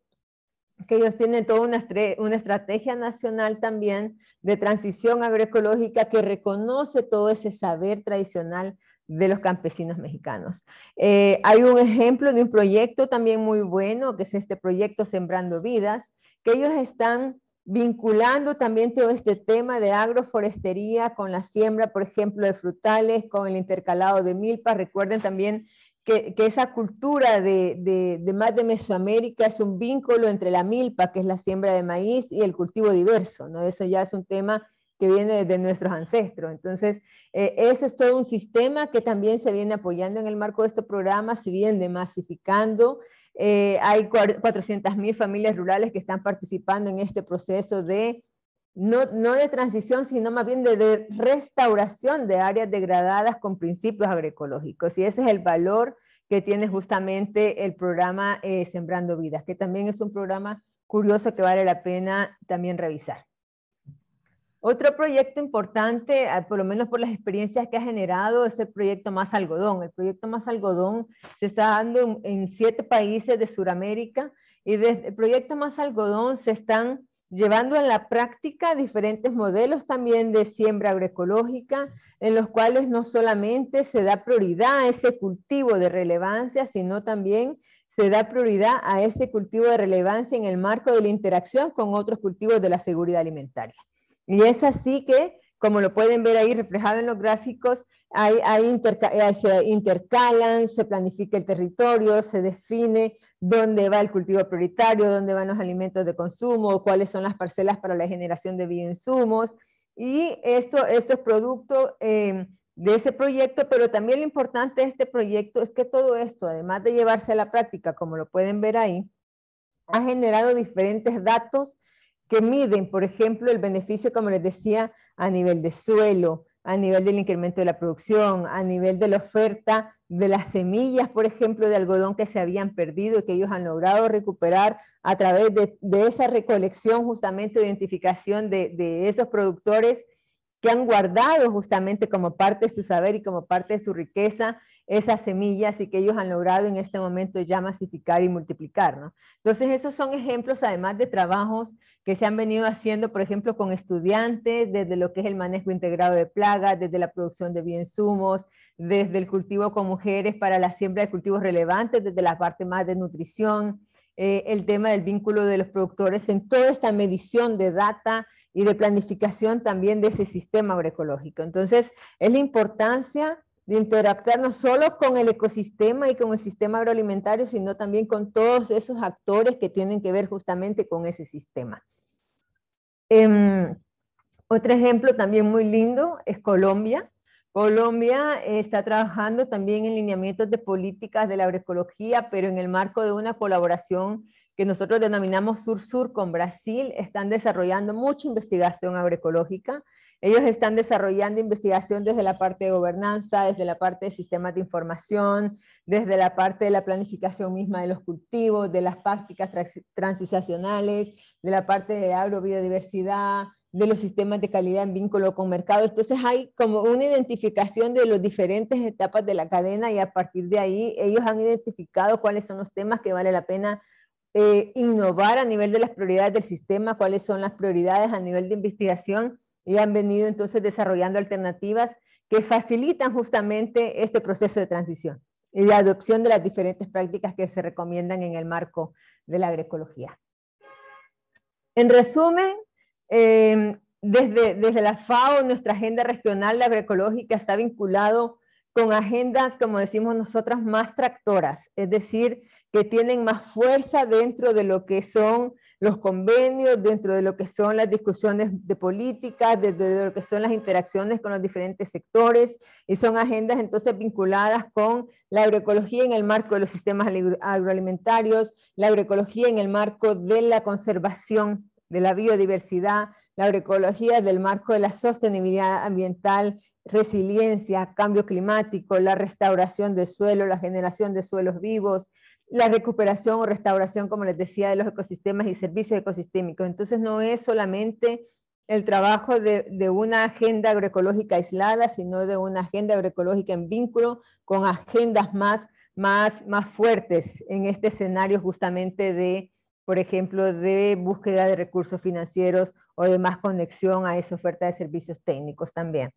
que ellos tienen toda una estrategia nacional también de transición agroecológica que reconoce todo ese saber tradicional de los campesinos mexicanos. Hay un ejemplo de un proyecto también muy bueno, que es este proyecto Sembrando Vidas, que ellos están vinculando también todo este tema de agroforestería con la siembra, por ejemplo, de frutales, con el intercalado de milpas. Recuerden también que esa cultura de más de Mesoamérica es un vínculo entre la milpa, que es la siembra de maíz, y el cultivo diverso, ¿no? Eso ya es un tema que viene de nuestros ancestros. Entonces, eso es todo un sistema que también se viene apoyando en el marco de este programa, se viene masificando. Hay 400.000 familias rurales que están participando en este proceso de no de transición, sino más bien de restauración de áreas degradadas con principios agroecológicos. Y ese es el valor que tiene justamente el programa Sembrando Vidas, que también es un programa curioso que vale la pena también revisar. Otro proyecto importante, por lo menos por las experiencias que ha generado, es el proyecto Más Algodón. El proyecto Más Algodón se está dando en 7 países de Sudamérica, y desde el proyecto Más Algodón se están llevando a la práctica diferentes modelos también de siembra agroecológica, en los cuales no solamente se da prioridad a ese cultivo de relevancia, sino también se da prioridad a ese cultivo de relevancia en el marco de la interacción con otros cultivos de la seguridad alimentaria. Y es así que, como lo pueden ver ahí reflejado en los gráficos, se intercalan, se planifica el territorio, se define dónde va el cultivo prioritario, dónde van los alimentos de consumo, cuáles son las parcelas para la generación de bioinsumos, y esto es producto de ese proyecto. Pero también lo importante de este proyecto es que todo esto, además de llevarse a la práctica, como lo pueden ver ahí, ha generado diferentes datos que miden, por ejemplo, el beneficio, como les decía, a nivel de suelo, a nivel del incremento de la producción, a nivel de la oferta de las semillas, por ejemplo, de algodón que se habían perdido y que ellos han logrado recuperar a través de esa recolección, justamente de identificación de esos productores que han guardado justamente como parte de su saber y como parte de su riqueza esas semillas, y que ellos han logrado en este momento ya masificar y multiplicar, ¿no? Entonces esos son ejemplos, además de trabajos que se han venido haciendo, por ejemplo, con estudiantes, desde lo que es el manejo integrado de plagas, desde la producción de bioinsumos, desde el cultivo con mujeres para la siembra de cultivos relevantes, desde la parte más de nutrición, el tema del vínculo de los productores en toda esta medición de data y de planificación también de ese sistema agroecológico. Entonces, es la importancia de interactuar no solo con el ecosistema y con el sistema agroalimentario, sino también con todos esos actores que tienen que ver justamente con ese sistema. Otro ejemplo también muy lindo es Colombia. Colombia está trabajando también en lineamientos de políticas de la agroecología, pero en el marco de una colaboración que nosotros denominamos Sur-Sur con Brasil. Están desarrollando mucha investigación agroecológica. Ellos están desarrollando investigación desde la parte de gobernanza, desde la parte de sistemas de información, desde la parte de la planificación misma de los cultivos, de las prácticas transicionales, de la parte de agrobiodiversidad, de los sistemas de calidad en vínculo con mercado. Entonces hay como una identificación de las diferentes etapas de la cadena, y a partir de ahí ellos han identificado cuáles son los temas que vale la pena innovar a nivel de las prioridades del sistema, cuáles son las prioridades a nivel de investigación, y han venido entonces desarrollando alternativas que facilitan justamente este proceso de transición y de adopción de las diferentes prácticas que se recomiendan en el marco de la agroecología. En resumen, desde la FAO, nuestra agenda regional agroecológica está vinculado con agendas, como decimos nosotras, más tractoras, es decir, que tienen más fuerza dentro de lo que son los convenios, dentro de lo que son las discusiones de política, dentro de lo que son las interacciones con los diferentes sectores, y son agendas entonces vinculadas con la agroecología en el marco de los sistemas agroalimentarios, la agroecología en el marco de la conservación de la biodiversidad, la agroecología del marco de la sostenibilidad ambiental, resiliencia, cambio climático, la restauración de suelo, la generación de suelos vivos, la recuperación o restauración, como les decía, de los ecosistemas y servicios ecosistémicos. Entonces no es solamente el trabajo de una agenda agroecológica aislada, sino de una agenda agroecológica en vínculo con agendas más fuertes en este escenario justamente de, por ejemplo, de búsqueda de recursos financieros o de más conexión a esa oferta de servicios técnicos también.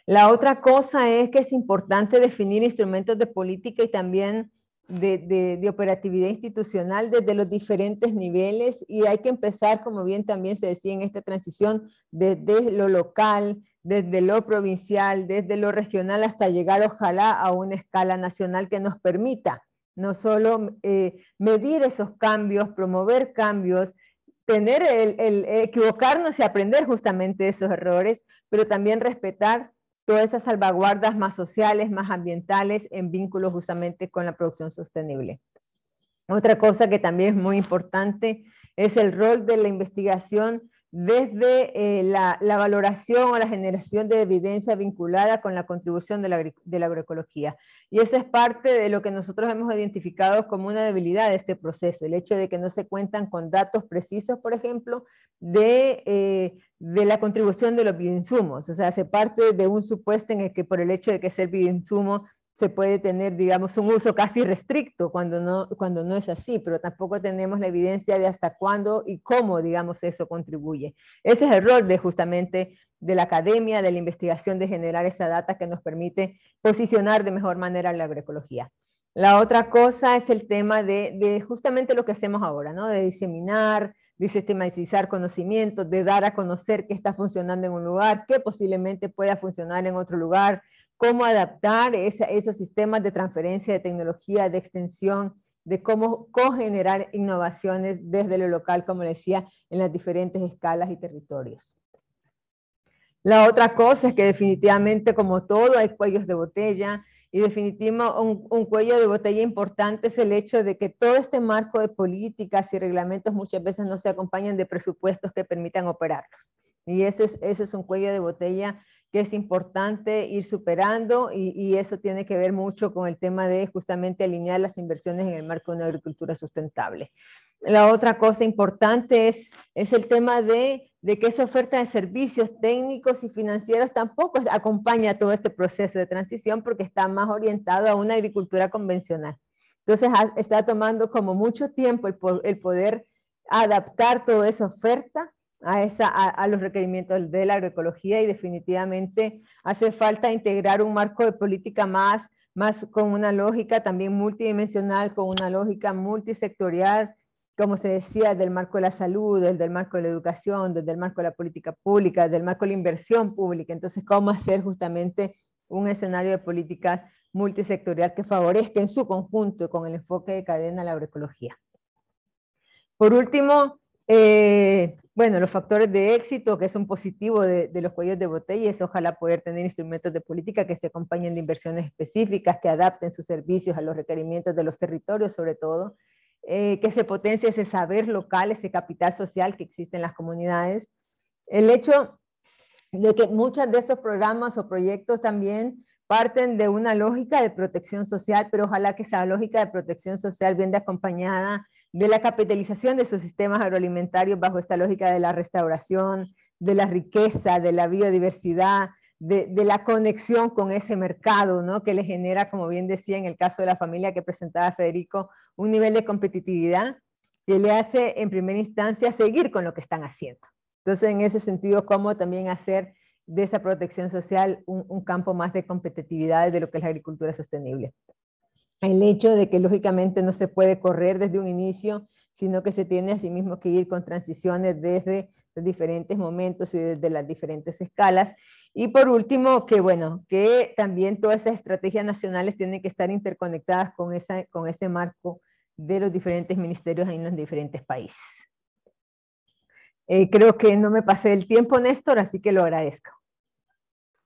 La otra cosa es que es importante definir instrumentos de política y también de operatividad institucional desde los diferentes niveles, y hay que empezar, como bien también se decía en esta transición, desde lo local, desde lo provincial, desde lo regional, hasta llegar ojalá a una escala nacional que nos permita no solo medir esos cambios, promover cambios, tener el equivocarnos y aprender justamente de esos errores, pero también respetar todas esas salvaguardas más sociales, más ambientales, en vínculo justamente con la producción sostenible. Otra cosa que también es muy importante es el rol de la investigación desde la valoración o la generación de evidencia vinculada con la contribución de la agroecología. Y eso es parte de lo que nosotros hemos identificado como una debilidad de este proceso, el hecho de que no se cuentan con datos precisos, por ejemplo, de la contribución de los bioinsumos. O sea, se parte de un supuesto en el que por el hecho de que ser bioinsumo se puede tener, digamos, un uso casi restricto cuando no es así, pero tampoco tenemos la evidencia de hasta cuándo y cómo, digamos, eso contribuye. Ese es el rol justamente de la academia, de la investigación, de generar esa data que nos permite posicionar de mejor manera la agroecología. La otra cosa es el tema de justamente lo que hacemos ahora, ¿no? De diseminar, de sistematizar conocimientos, de dar a conocer qué está funcionando en un lugar, qué posiblemente pueda funcionar en otro lugar, cómo adaptar esos sistemas de transferencia de tecnología, de extensión, de cómo cogenerar innovaciones desde lo local, como decía, en las diferentes escalas y territorios. La otra cosa es que definitivamente, como todo, hay cuellos de botella, y definitivamente un cuello de botella importante es el hecho de que todo este marco de políticas y reglamentos muchas veces no se acompañan de presupuestos que permitan operarlos. Y ese es un cuello de botella que es importante ir superando, y eso tiene que ver mucho con el tema de justamente alinear las inversiones en el marco de una agricultura sustentable. La otra cosa importante es el tema de que esa oferta de servicios técnicos y financieros tampoco acompaña todo este proceso de transición, porque está más orientado a una agricultura convencional. Entonces está tomando como mucho tiempo el poder adaptar toda esa oferta a los requerimientos de la agroecología, y definitivamente hace falta integrar un marco de política más con una lógica también multidimensional, con una lógica multisectorial, como se decía, del marco de la salud, del marco de la educación, desde el marco de la política pública, del marco de la inversión pública. Entonces, ¿cómo hacer justamente un escenario de políticas multisectorial que favorezca en su conjunto con el enfoque de cadena la agroecología? Por último, bueno, los factores de éxito que son positivos de los cuellos de botella es ojalá poder tener instrumentos de política que se acompañen de inversiones específicas, que adapten sus servicios a los requerimientos de los territorios sobre todo, que se potencie ese saber local, ese capital social que existe en las comunidades. El hecho de que muchos de estos programas o proyectos también parten de una lógica de protección social, pero ojalá que esa lógica de protección social venga acompañada de la capitalización de sus sistemas agroalimentarios bajo esta lógica de la restauración, de la riqueza, de la biodiversidad, de la conexión con ese mercado, ¿no? Que le genera, como bien decía en el caso de la familia que presentaba Federico, un nivel de competitividad que le hace en primera instancia seguir con lo que están haciendo. Entonces, en ese sentido, cómo también hacer de esa protección social un campo más de competitividad de lo que es la agricultura sostenible. El hecho de que lógicamente no se puede correr desde un inicio, sino que se tiene asimismo que ir con transiciones desde los diferentes momentos y desde las diferentes escalas. Y por último, que bueno, que también todas esas estrategias nacionales tienen que estar interconectadas con ese marco de los diferentes ministerios en los diferentes países. Creo que no me pasé el tiempo, Néstor, así que lo agradezco.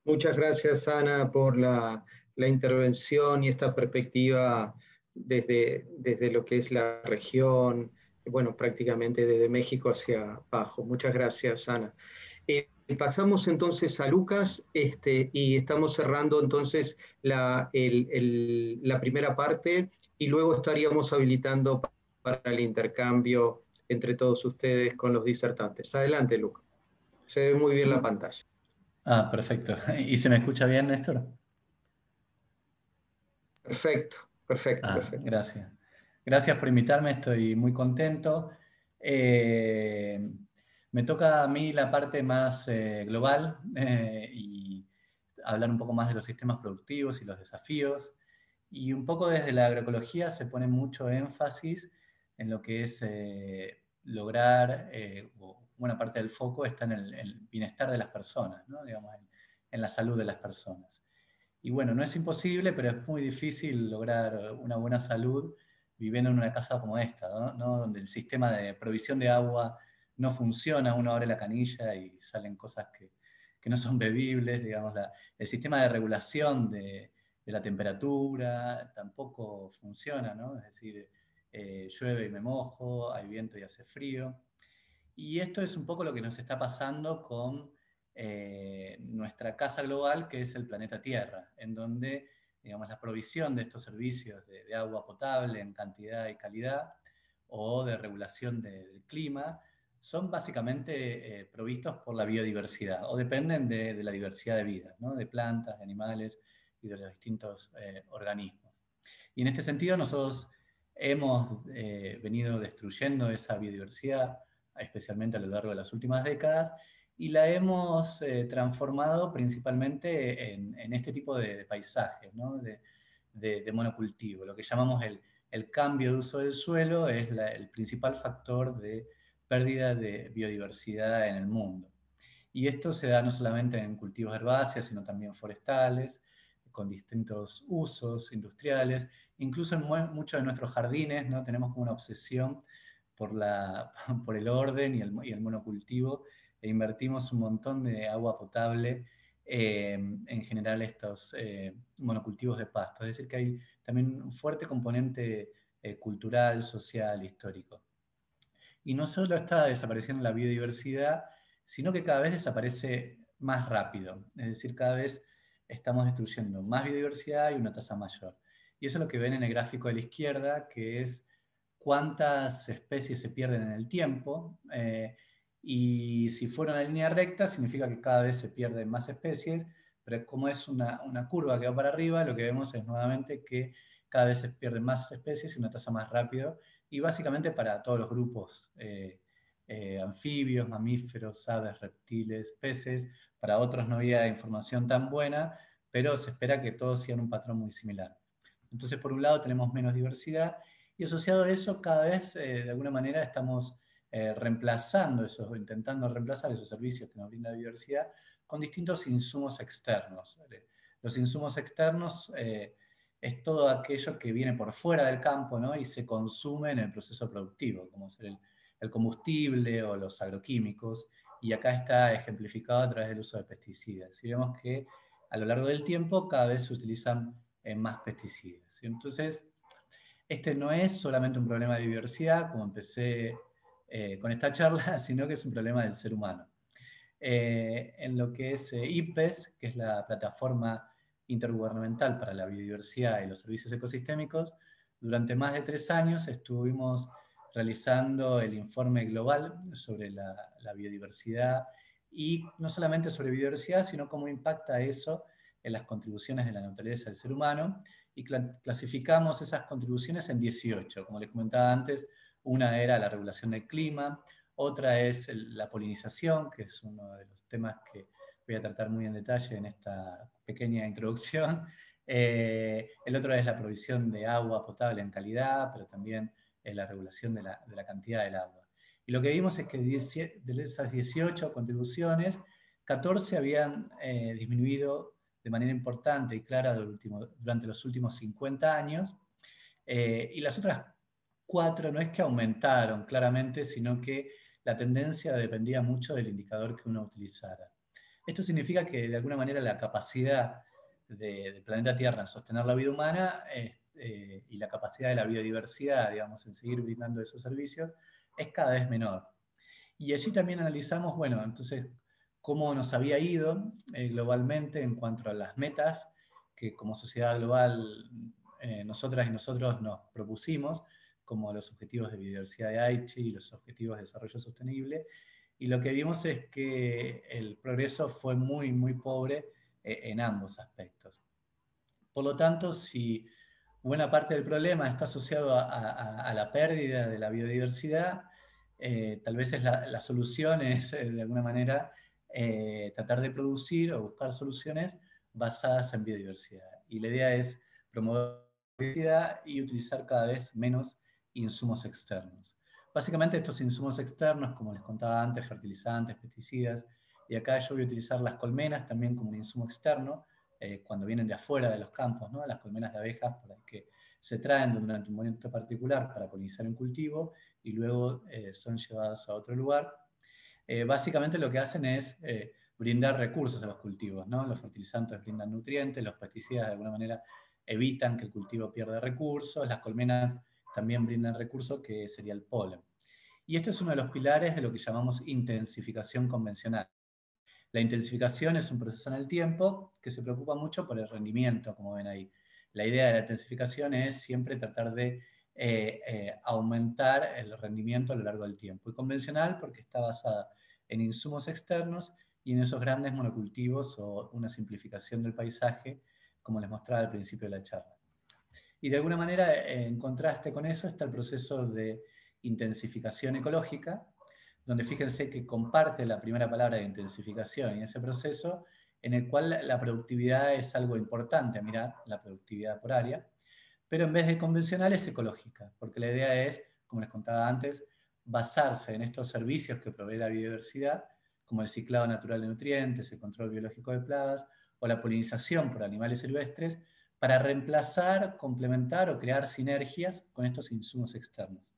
Muchas gracias, Ana, por la intervención y esta perspectiva desde lo que es la región, bueno, prácticamente desde México hacia abajo. Muchas gracias, Ana. Pasamos entonces a Lucas, y estamos cerrando entonces la primera parte, y luego estaríamos habilitando para el intercambio entre todos ustedes con los disertantes. Adelante, Lucas. Se ve muy bien la pantalla.
Ah, perfecto. ¿Y se me escucha bien, Néstor?
Perfecto, perfecto, perfecto.
Gracias. Gracias por invitarme, estoy muy contento. Me toca a mí la parte más global y hablar un poco más de los sistemas productivos y los desafíos. Y un poco desde la agroecología se pone mucho énfasis en lo que es lograr, o buena parte del foco está en el bienestar de las personas, ¿no? Digamos, en la salud de las personas. Y bueno, no es imposible, pero es muy difícil lograr una buena salud viviendo en una casa como esta, ¿no? Donde el sistema de provisión de agua no funciona, uno abre la canilla y salen cosas que no son bebibles, digamos, el sistema de regulación de la temperatura tampoco funciona, ¿no? Es decir, llueve y me mojo, hay viento y hace frío. Y esto es un poco lo que nos está pasando con nuestra casa global, que es el planeta Tierra, en donde, digamos, la provisión de estos servicios de agua potable en cantidad y calidad, o de regulación del clima, son básicamente provistos por la biodiversidad, o dependen de la diversidad de vida, ¿no? De plantas, de animales y de los distintos organismos. Y en este sentido nosotros hemos venido destruyendo esa biodiversidad, especialmente a lo largo de las últimas décadas, y la hemos transformado principalmente en este tipo de paisajes, ¿no? de monocultivo. Lo que llamamos el cambio de uso del suelo es el principal factor de pérdida de biodiversidad en el mundo. Y esto se da no solamente en cultivos herbáceos, sino también forestales, con distintos usos industriales. Incluso en muchos de nuestros jardines, ¿no? Tenemos como una obsesión por el orden y el monocultivo, e invertimos un montón de agua potable en general estos monocultivos de pasto. Es decir, que hay también un fuerte componente cultural, social, histórico. Y no solo está desapareciendo la biodiversidad, sino que cada vez desaparece más rápido. Es decir, cada vez estamos destruyendo más biodiversidad y una tasa mayor. Y eso es lo que ven en el gráfico de la izquierda, que es cuántas especies se pierden en el tiempo. Y si fuera una línea recta, significa que cada vez se pierden más especies, pero como es una curva que va para arriba, lo que vemos es nuevamente que cada vez se pierden más especies y una tasa más rápido, y básicamente para todos los grupos, anfibios, mamíferos, aves, reptiles, peces. Para otros no había información tan buena, pero se espera que todos sigan un patrón muy similar. Entonces, por un lado tenemos menos diversidad, y asociado a eso cada vez, de alguna manera, estamos reemplazando intentando reemplazar esos servicios que nos brinda la biodiversidad con distintos insumos externos. Los insumos externos es todo aquello que viene por fuera del campo, ¿no? Y se consume en el proceso productivo, como ser el combustible o los agroquímicos, y acá está ejemplificado a través del uso de pesticidas. Y vemos que a lo largo del tiempo cada vez se utilizan más pesticidas. Y entonces, este no es solamente un problema de biodiversidad, como empecé con esta charla, sino que es un problema del ser humano. En lo que es IPBES, que es la plataforma intergubernamental para la biodiversidad y los servicios ecosistémicos, durante más de 3 años estuvimos realizando el informe global sobre la biodiversidad, y no solamente sobre biodiversidad, sino cómo impacta eso en las contribuciones de la naturaleza del ser humano, y clasificamos esas contribuciones en 18. Como les comentaba antes, una era la regulación del clima, otra es la polinización, que es uno de los temas que voy a tratar muy en detalle en esta pequeña introducción. El otro es la provisión de agua potable en calidad, pero también la regulación de la cantidad del agua. Y lo que vimos es que de esas 18 contribuciones, 14 habían disminuido de manera importante y clara durante los últimos 50 años, y las otras 4 no es que aumentaron claramente, sino que la tendencia dependía mucho del indicador que uno utilizara. Esto significa que de alguna manera la capacidad del planeta Tierra en sostener la vida humana y la capacidad de la biodiversidad, digamos, en seguir brindando esos servicios, es cada vez menor. Y allí también analizamos, bueno, entonces, cómo nos había ido globalmente en cuanto a las metas que como sociedad global nosotras y nosotros nos propusimos, como los objetivos de biodiversidad de Aichi y los objetivos de desarrollo sostenible. Y lo que vimos es que el progreso fue muy, muy pobre en ambos aspectos. Por lo tanto, si buena parte del problema está asociado a la pérdida de la biodiversidad, tal vez la solución es, de alguna manera, tratar de producir o buscar soluciones basadas en biodiversidad. Y la idea es promover la biodiversidad y utilizar cada vez menos insumos externos. Básicamente estos insumos externos, como les contaba antes, fertilizantes, pesticidas, y acá yo voy a utilizar las colmenas también como un insumo externo, cuando vienen de afuera de los campos, ¿no? Las colmenas de abejas por ahí que se traen durante un momento particular para polinizar un cultivo y luego son llevadas a otro lugar. Básicamente lo que hacen es brindar recursos a los cultivos, ¿no? Los fertilizantes brindan nutrientes, los pesticidas de alguna manera evitan que el cultivo pierda recursos, las colmenas también brindan recursos, que sería el polen. Y esto es uno de los pilares de lo que llamamos intensificación convencional. La intensificación es un proceso en el tiempo que se preocupa mucho por el rendimiento, como ven ahí. La idea de la intensificación es siempre tratar de aumentar el rendimiento a lo largo del tiempo. Y convencional porque está basada en insumos externos y en esos grandes monocultivos o una simplificación del paisaje, como les mostraba al principio de la charla. Y de alguna manera, en contraste con eso, está el proceso de intensificación ecológica, donde fíjense que comparte la primera palabra de intensificación y ese proceso en el cual la productividad es algo importante, mirá, la productividad por área, pero en vez de convencional es ecológica, porque la idea es, como les contaba antes, basarse en estos servicios que provee la biodiversidad, como el ciclado natural de nutrientes, el control biológico de plagas o la polinización por animales silvestres, para reemplazar, complementar o crear sinergias con estos insumos externos.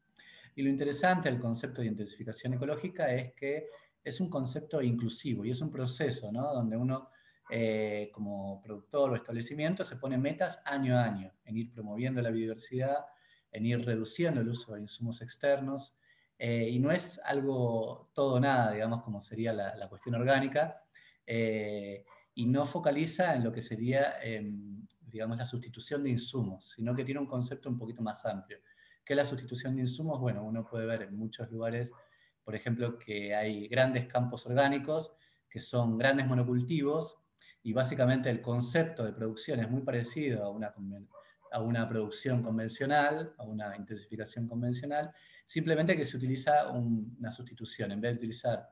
Y lo interesante del concepto de intensificación ecológica es que es un concepto inclusivo y es un proceso, ¿no? Donde uno, como productor o establecimiento, se pone metas año a año en ir promoviendo la biodiversidad, en ir reduciendo el uso de insumos externos, y no es algo todo o nada, digamos, como sería la cuestión orgánica, y no focaliza en lo que sería, digamos, la sustitución de insumos, sino que tiene un concepto un poquito más amplio. ¿Qué es la sustitución de insumos? Bueno, uno puede ver en muchos lugares, por ejemplo, que hay grandes campos orgánicos, que son grandes monocultivos, y básicamente el concepto de producción es muy parecido a una producción convencional, a una intensificación convencional, simplemente que se utiliza una sustitución. En vez de utilizar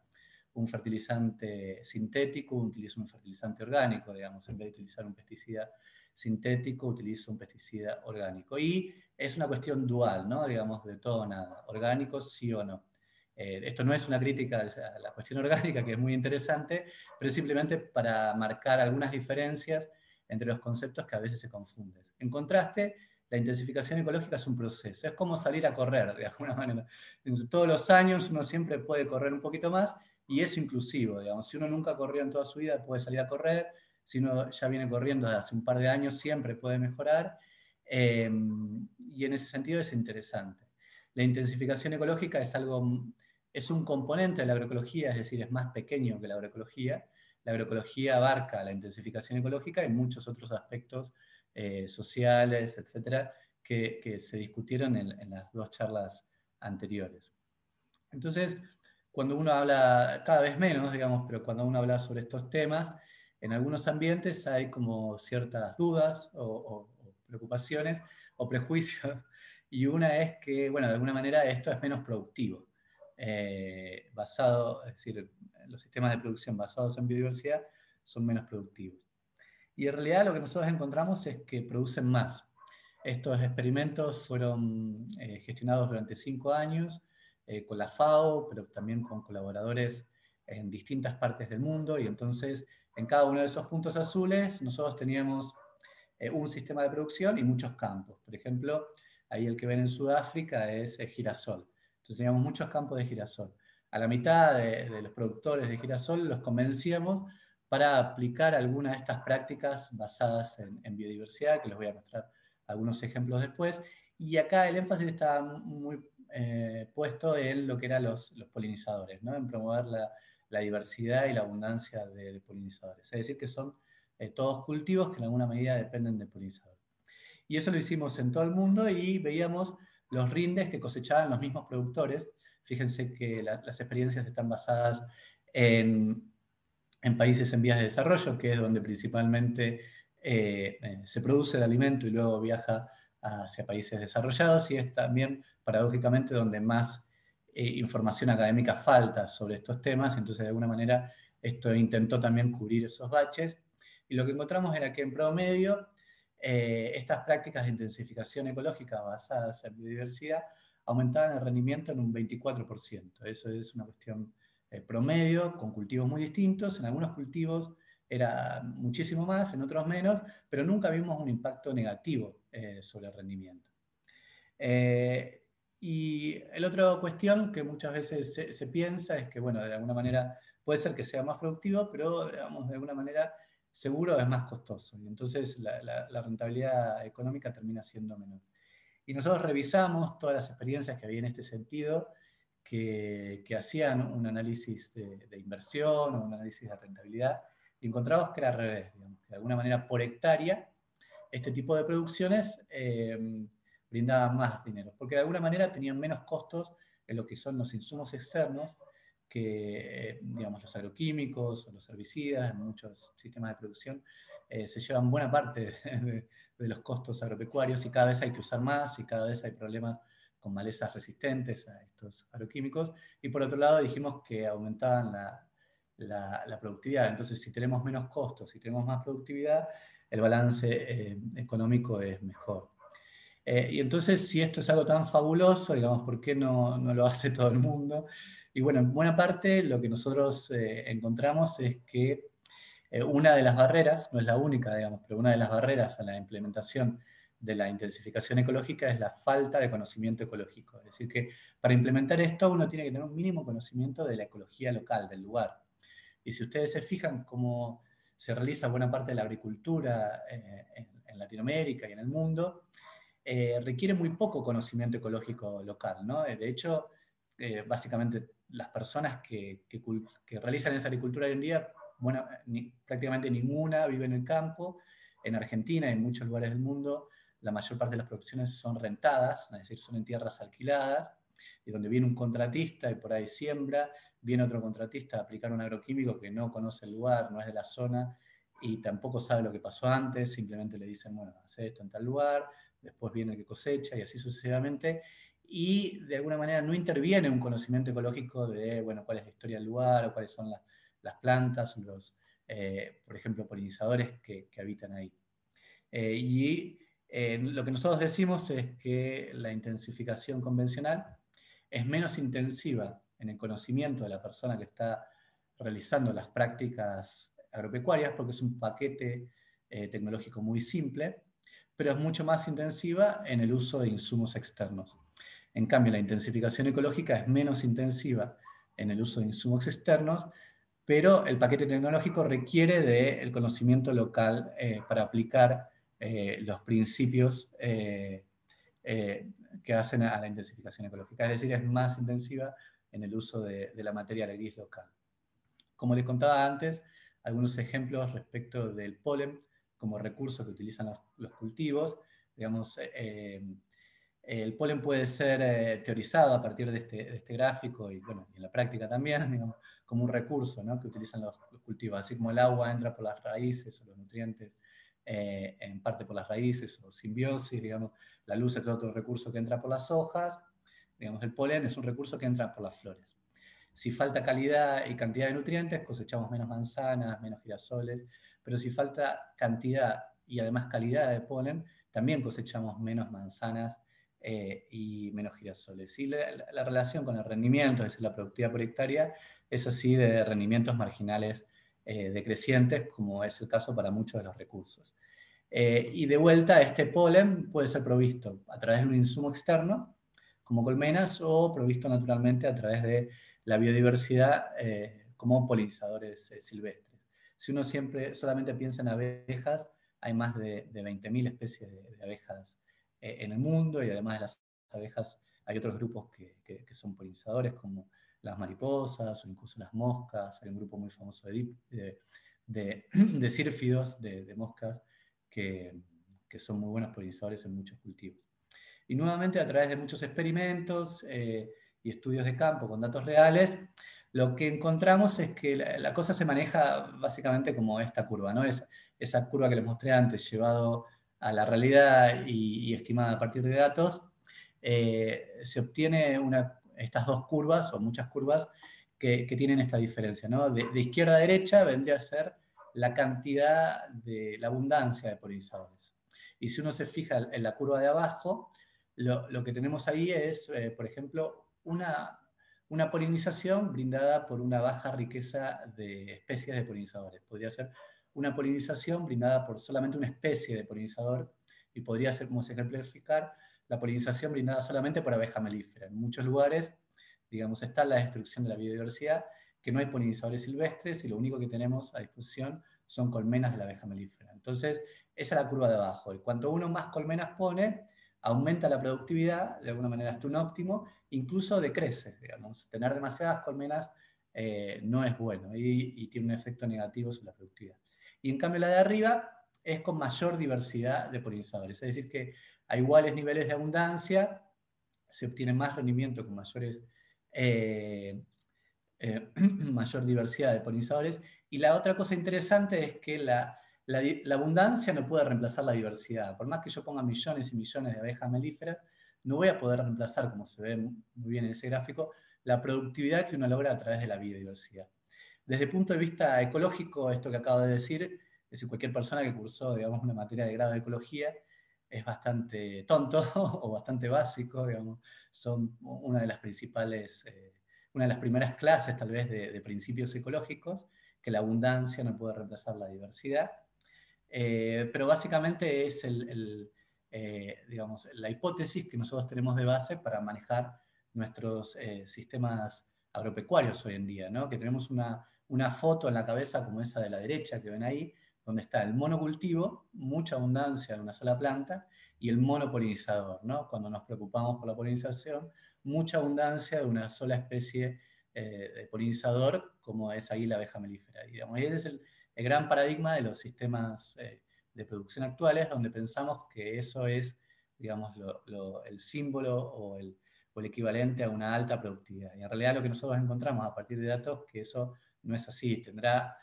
un fertilizante sintético, utilizo un fertilizante orgánico, digamos, en vez de utilizar un pesticida sintético, utilizo un pesticida orgánico. Y es una cuestión dual, ¿no? Digamos, de todo o nada, orgánico sí o no. Esto no es una crítica a la cuestión orgánica, que es muy interesante, pero es simplemente para marcar algunas diferencias entre los conceptos que a veces se confunden. En contraste, la intensificación ecológica es un proceso, es como salir a correr, de alguna manera. Todos los años uno siempre puede correr un poquito más, y es inclusivo, digamos. Si uno nunca corrió en toda su vida, puede salir a correr. Si uno ya viene corriendo desde hace un par de años, siempre puede mejorar. Y en ese sentido es interesante. La intensificación ecológica es un componente de la agroecología, es decir, es más pequeño que la agroecología. La agroecología abarca la intensificación ecológica y muchos otros aspectos sociales, etcétera, que se discutieron en las dos charlas anteriores. Entonces, cuando uno habla, cada vez menos, digamos, pero cuando uno habla sobre estos temas, en algunos ambientes hay como ciertas dudas o preocupaciones o prejuicios, y una es que, bueno, de alguna manera esto es menos productivo. Es decir, los sistemas de producción basados en biodiversidad son menos productivos. Y en realidad lo que nosotros encontramos es que producen más. Estos experimentos fueron gestionados durante 5 años, con la FAO, pero también con colaboradores en distintas partes del mundo, y entonces en cada uno de esos puntos azules nosotros teníamos un sistema de producción y muchos campos. Por ejemplo, ahí el que ven en Sudáfrica es girasol. Entonces teníamos muchos campos de girasol. A la mitad de los productores de girasol los convencíamos para aplicar alguna de estas prácticas basadas en biodiversidad, que les voy a mostrar algunos ejemplos después. Y acá el énfasis está muy puesto en lo que eran los polinizadores, ¿no? En promover la diversidad y la abundancia de polinizadores. Es decir, que son todos cultivos que en alguna medida dependen del polinizador. Y eso lo hicimos en todo el mundo y veíamos los rindes que cosechaban los mismos productores. Fíjense que las experiencias están basadas en países en vías de desarrollo, que es donde principalmente se produce el alimento y luego viaja hacia países desarrollados, y es también, paradójicamente, donde más información académica falta sobre estos temas. Entonces, de alguna manera, esto intentó también cubrir esos baches. Y lo que encontramos era que, en promedio, estas prácticas de intensificación ecológica basadas en biodiversidad aumentaban el rendimiento en un 24%. Eso es una cuestión promedio, con cultivos muy distintos. En algunos cultivos era muchísimo más, en otros menos, pero nunca vimos un impacto negativo sobre el rendimiento. Y la otra cuestión que muchas veces se piensa es que, bueno, de alguna manera puede ser que sea más productivo, pero, digamos, de alguna manera seguro es más costoso, y entonces la rentabilidad económica termina siendo menor. Y nosotros revisamos todas las experiencias que había en este sentido, que hacían un análisis de inversión o un análisis de rentabilidad, y encontramos que era al revés, digamos, que de alguna manera por hectárea este tipo de producciones brindaban más dinero, porque de alguna manera tenían menos costos en lo que son los insumos externos, que digamos, los agroquímicos o los herbicidas en muchos sistemas de producción se llevan buena parte de los costos agropecuarios, y cada vez hay que usar más y cada vez hay problemas con malezas resistentes a estos agroquímicos. Y por otro lado dijimos que aumentaban la productividad. Entonces, si tenemos menos costos, si tenemos más productividad, el balance económico es mejor. Y entonces, si esto es algo tan fabuloso, digamos, ¿por qué no lo hace todo el mundo? Y bueno, en buena parte lo que nosotros encontramos es que una de las barreras, no es la única, digamos, pero una de las barreras a la implementación de la intensificación ecológica es la falta de conocimiento ecológico. Es decir, que para implementar esto uno tiene que tener un mínimo conocimiento de la ecología local, del lugar. Y si ustedes se fijan cómo se realiza buena parte de la agricultura en Latinoamérica y en el mundo, requiere muy poco conocimiento ecológico local, ¿no? De hecho, básicamente las personas que realizan esa agricultura hoy en día, bueno, prácticamente ninguna vive en el campo. En Argentina y en muchos lugares del mundo, la mayor parte de las producciones son rentadas, es decir, son en tierras alquiladas, y donde viene un contratista y por ahí siembra, viene otro contratista a aplicar un agroquímico que no conoce el lugar, no es de la zona y tampoco sabe lo que pasó antes, simplemente le dicen, bueno, hace esto en tal lugar, después viene el que cosecha y así sucesivamente, y de alguna manera no interviene un conocimiento ecológico de, bueno, cuál es la historia del lugar, o cuáles son las plantas, o los, por ejemplo, polinizadores que habitan ahí. Lo que nosotros decimos es que la intensificación convencional es menos intensiva en el conocimiento de la persona que está realizando las prácticas agropecuarias, porque es un paquete tecnológico muy simple, pero es mucho más intensiva en el uso de insumos externos. En cambio, la intensificación ecológica es menos intensiva en el uso de insumos externos, pero el paquete tecnológico requiere del conocimiento local para aplicar los principios que hacen a la intensificación ecológica. Es decir, es más intensiva en el uso de la materia gris local. Como les contaba antes, algunos ejemplos respecto del polen como recurso que utilizan los cultivos. Digamos, el polen puede ser teorizado a partir de este gráfico y, bueno, en la práctica también, digamos, como un recurso, ¿no?, que utilizan los cultivos. Así como el agua entra por las raíces o los nutrientes en parte por las raíces o simbiosis, digamos, la luz es otro recurso que entra por las hojas, digamos, el polen es un recurso que entra por las flores. Si falta calidad y cantidad de nutrientes, cosechamos menos manzanas, menos girasoles, pero si falta cantidad y además calidad de polen, también cosechamos menos manzanas y menos girasoles. Y la relación con el rendimiento, es decir, la productividad por hectárea, es así de rendimientos marginales decrecientes, como es el caso para muchos de los recursos. Y de vuelta, este polen puede ser provisto a través de un insumo externo, como colmenas, o provisto naturalmente a través de la biodiversidad como polinizadores silvestres. Si uno siempre solamente piensa en abejas, hay más de 20.000 especies de abejas en el mundo, y además de las abejas hay otros grupos que son polinizadores, como las mariposas o incluso las moscas. Hay un grupo muy famoso de sírfidos, de moscas, que son muy buenos polinizadores en muchos cultivos. Y nuevamente, a través de muchos experimentos y estudios de campo con datos reales, lo que encontramos es que la cosa se maneja básicamente como esta curva, ¿no? Esa curva que les mostré antes, llevado a la realidad y estimada a partir de datos, se obtiene estas dos curvas, o muchas curvas, que tienen esta diferencia, ¿no? De izquierda a derecha vendría a ser la cantidad de la abundancia de polinizadores. Y si uno se fija en la curva de abajo, lo que tenemos ahí es, por ejemplo, una polinización brindada por una baja riqueza de especies de polinizadores. Podría ser una polinización brindada por solamente una especie de polinizador, y podría ser, como se ejemplificar, la polinización brindada solamente por abeja melífera. En muchos lugares, digamos, está la destrucción de la biodiversidad, que no hay polinizadores silvestres y lo único que tenemos a disposición son colmenas de la abeja melífera. Entonces, esa es la curva de abajo. Y cuanto uno más colmenas pone, aumenta la productividad, de alguna manera hasta un óptimo, incluso decrece, digamos. Tener demasiadas colmenas no es bueno y tiene un efecto negativo sobre la productividad. Y en cambio la de arriba es con mayor diversidad de polinizadores, es decir que a iguales niveles de abundancia se obtiene más rendimiento con mayor diversidad de polinizadores. Y la otra cosa interesante es que la abundancia no puede reemplazar la diversidad. Por más que yo ponga millones y millones de abejas melíferas, no voy a poder reemplazar, como se ve muy bien en ese gráfico, la productividad que uno logra a través de la biodiversidad. Desde el punto de vista ecológico, esto que acabo de decir, es decir, cualquier persona que cursó, digamos, una materia de grado de ecología, es bastante tonto o bastante básico, digamos. Son una de las principales, una de las primeras clases tal vez de principios ecológicos, que la abundancia no puede reemplazar la diversidad. Pero básicamente es digamos, la hipótesis que nosotros tenemos de base para manejar nuestros sistemas agropecuarios hoy en día, ¿no? Que tenemos una foto en la cabeza como esa de la derecha que ven ahí, donde está el monocultivo, mucha abundancia de una sola planta, y el monopolinizador, ¿no? Cuando nos preocupamos por la polinización, mucha abundancia de una sola especie de polinizador, como es ahí la abeja melífera. Digamos. Y ese es el gran paradigma de los sistemas de producción actuales, donde pensamos que eso es, digamos, el símbolo o el equivalente a una alta productividad. Y en realidad lo que nosotros encontramos a partir de datos, que eso no es así. Tendrá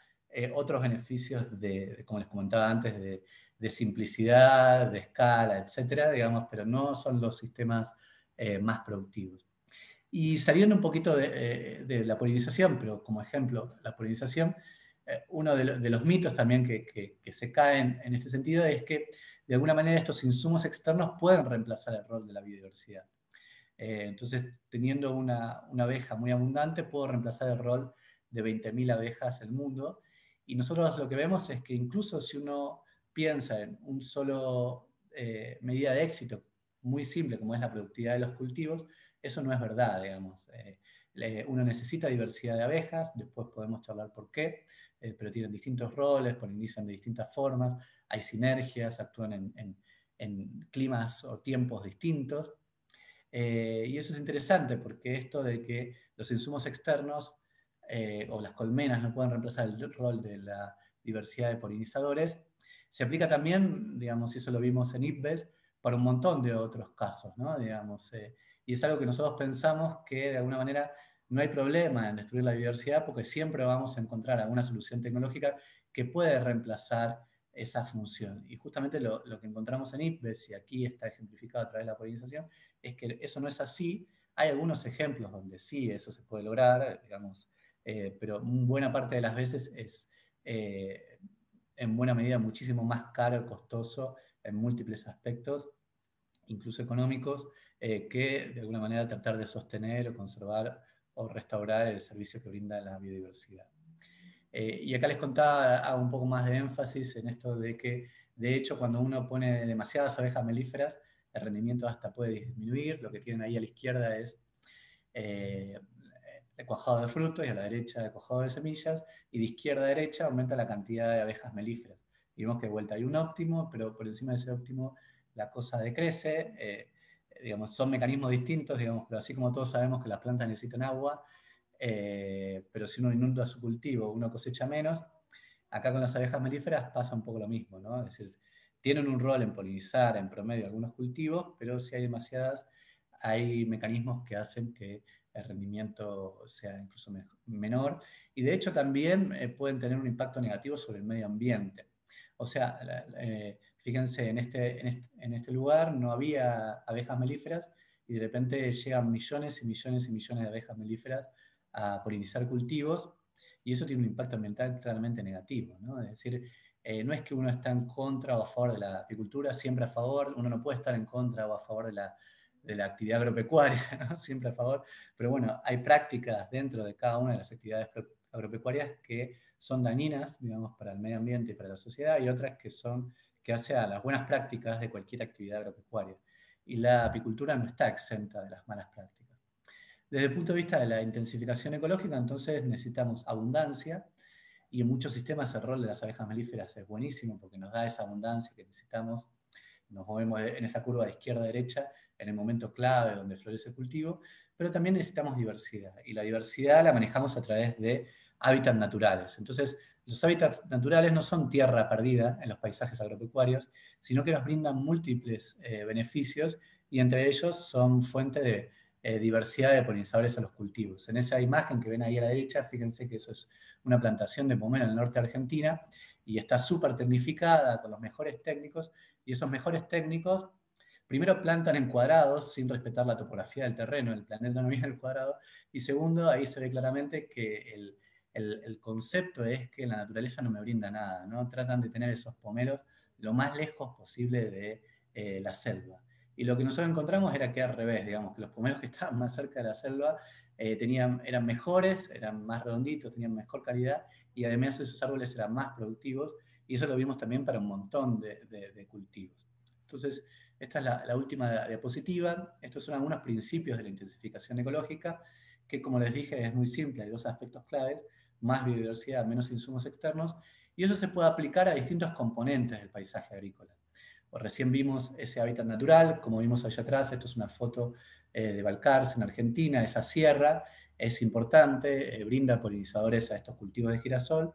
otros beneficios, como les comentaba antes, de simplicidad, de escala, etcétera, digamos, pero no son los sistemas más productivos. Y saliendo un poquito de la polinización, pero como ejemplo, la polinización, uno de los mitos también que se caen en este sentido es que de alguna manera estos insumos externos pueden reemplazar el rol de la biodiversidad. Entonces, teniendo una abeja muy abundante, puedo reemplazar el rol de 20.000 abejas en el mundo. Y nosotros lo que vemos es que incluso si uno piensa en un solo medida de éxito muy simple, como es la productividad de los cultivos, eso no es verdad, digamos. Uno necesita diversidad de abejas, después podemos charlar por qué, pero tienen distintos roles, polinizan de distintas formas, hay sinergias, actúan en climas o tiempos distintos. Y eso es interesante porque esto de que los insumos externos o las colmenas no pueden reemplazar el rol de la diversidad de polinizadores, se aplica también, digamos, y eso lo vimos en IPBES, para un montón de otros casos, ¿no? Digamos, y es algo que nosotros pensamos que de alguna manera no hay problema en destruir la biodiversidad porque siempre vamos a encontrar alguna solución tecnológica que puede reemplazar esa función. Y justamente lo que encontramos en IPBES, y aquí está ejemplificado a través de la polinización, es que eso no es así. Hay algunos ejemplos donde sí eso se puede lograr, digamos, pero buena parte de las veces es en buena medida muchísimo más caro, costoso en múltiples aspectos, incluso económicos, que de alguna manera tratar de sostener o conservar o restaurar el servicio que brinda la biodiversidad. Y acá les contaba, hago un poco más de énfasis en esto de que, de hecho, cuando uno pone demasiadas abejas melíferas, el rendimiento hasta puede disminuir. Lo que tienen ahí a la izquierda es el cuajado de frutos y a la derecha el cuajado de semillas, y de izquierda a derecha aumenta la cantidad de abejas melíferas. Y vemos que de vuelta hay un óptimo, pero por encima de ese óptimo la cosa decrece. Digamos, son mecanismos distintos, digamos, pero así como todos sabemos que las plantas necesitan agua, pero si uno inunda su cultivo, uno cosecha menos. Acá con las abejas melíferas pasa un poco lo mismo, ¿no? Es decir, tienen un rol en polinizar en promedio algunos cultivos, pero si hay demasiadas, hay mecanismos que hacen que el rendimiento sea incluso menor, y de hecho también pueden tener un impacto negativo sobre el medio ambiente. O sea, fíjense, en este lugar no había abejas melíferas, y de repente llegan millones y millones y millones de abejas melíferas a polinizar cultivos, y eso tiene un impacto ambiental claramente negativo, ¿no? Es decir, no es que uno está en contra o a favor de la apicultura, siempre a favor. Uno no puede estar en contra o a favor de la actividad agropecuaria, ¿no? Siempre a favor, pero bueno, hay prácticas dentro de cada una de las actividades agropecuarias que son dañinas, digamos, para el medio ambiente y para la sociedad, y otras que hace a las buenas prácticas de cualquier actividad agropecuaria. Y la apicultura no está exenta de las malas prácticas. Desde el punto de vista de la intensificación ecológica, entonces necesitamos abundancia, y en muchos sistemas el rol de las abejas melíferas es buenísimo porque nos da esa abundancia que necesitamos. Nos movemos en esa curva de izquierda a derecha en el momento clave donde florece el cultivo, pero también necesitamos diversidad, y la diversidad la manejamos a través de hábitats naturales. Entonces, los hábitats naturales no son tierra perdida en los paisajes agropecuarios, sino que nos brindan múltiples beneficios, y entre ellos son fuente de diversidad de polinizadores a los cultivos. En esa imagen que ven ahí a la derecha, fíjense que eso es una plantación de pomelo en el norte de Argentina, y está súper tecnificada con los mejores técnicos, y esos mejores técnicos primero plantan en cuadrados sin respetar la topografía del terreno, el planeta no viene al cuadrado, y segundo, ahí se ve claramente que el concepto es que la naturaleza no me brinda nada, ¿no? Tratan de tener esos pomelos lo más lejos posible de la selva. Y lo que nosotros encontramos era que al revés, digamos, que los pomelos que estaban más cerca de la selva eran mejores, eran más redonditos, tenían mejor calidad, y además esos árboles eran más productivos, y eso lo vimos también para un montón de cultivos. Entonces, esta es la última diapositiva. Estos son algunos principios de la intensificación ecológica, que, como les dije, es muy simple. Hay dos aspectos claves: más biodiversidad, menos insumos externos, y eso se puede aplicar a distintos componentes del paisaje agrícola. Recién vimos ese hábitat natural, como vimos allá atrás. Esto es una foto de Balcarce, en Argentina. Esa sierra es importante, brinda polinizadores a estos cultivos de girasol.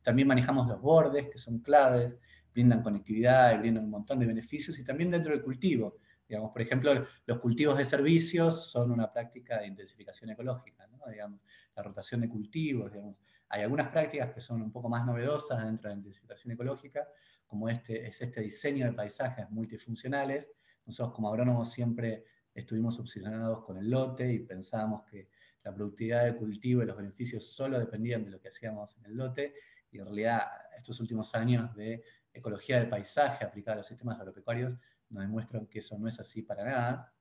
También manejamos los bordes, que son claves, brindan conectividad y brindan un montón de beneficios, y también dentro del cultivo. Digamos, por ejemplo, los cultivos de servicios son una práctica de intensificación ecológica, ¿no? Digamos, la rotación de cultivos, digamos. Hay algunas prácticas que son un poco más novedosas dentro de la intensificación ecológica, como este diseño de paisajes multifuncionales. Nosotros como agrónomos siempre estuvimos obsesionados con el lote y pensábamos que la productividad del cultivo y los beneficios solo dependían de lo que hacíamos en el lote, y en realidad estos últimos años de ecología del paisaje aplicada a los sistemas agropecuarios nos demuestran que eso no es así para nada.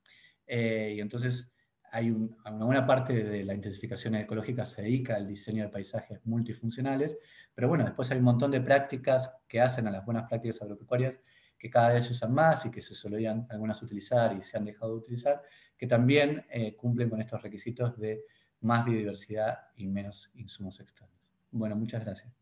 Y entonces una buena parte de la intensificación ecológica se dedica al diseño de paisajes multifuncionales, pero bueno, después hay un montón de prácticas que hacen a las buenas prácticas agropecuarias, que cada vez se usan más y que se solían algunas utilizar y se han dejado de utilizar, que también cumplen con estos requisitos de más biodiversidad y menos insumos externos. Bueno, muchas gracias.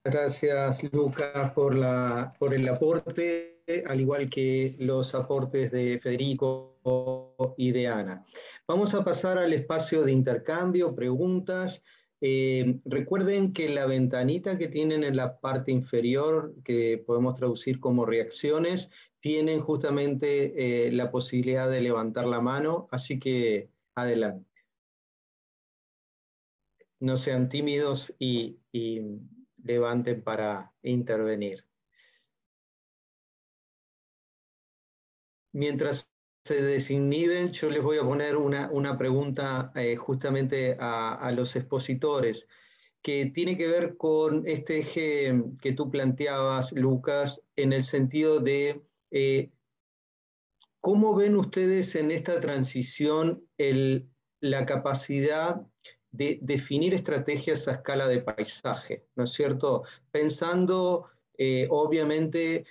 Gracias, Lucas, por el aporte, al igual que los aportes de Federico y de Ana. Vamos a pasar al espacio de intercambio, preguntas. Recuerden que la ventanita que tienen en la parte inferior, que podemos traducir como reacciones, tienen justamente la posibilidad de levantar la mano, así que adelante. No sean tímidos y levanten para intervenir. Mientras se desinhiben, yo les voy a poner una pregunta justamente a los expositores, que tiene que ver con este eje que tú planteabas, Lucas, en el sentido de ¿cómo ven ustedes en esta transición la capacidad definir estrategias a escala de paisaje, ¿no es cierto? Pensando obviamente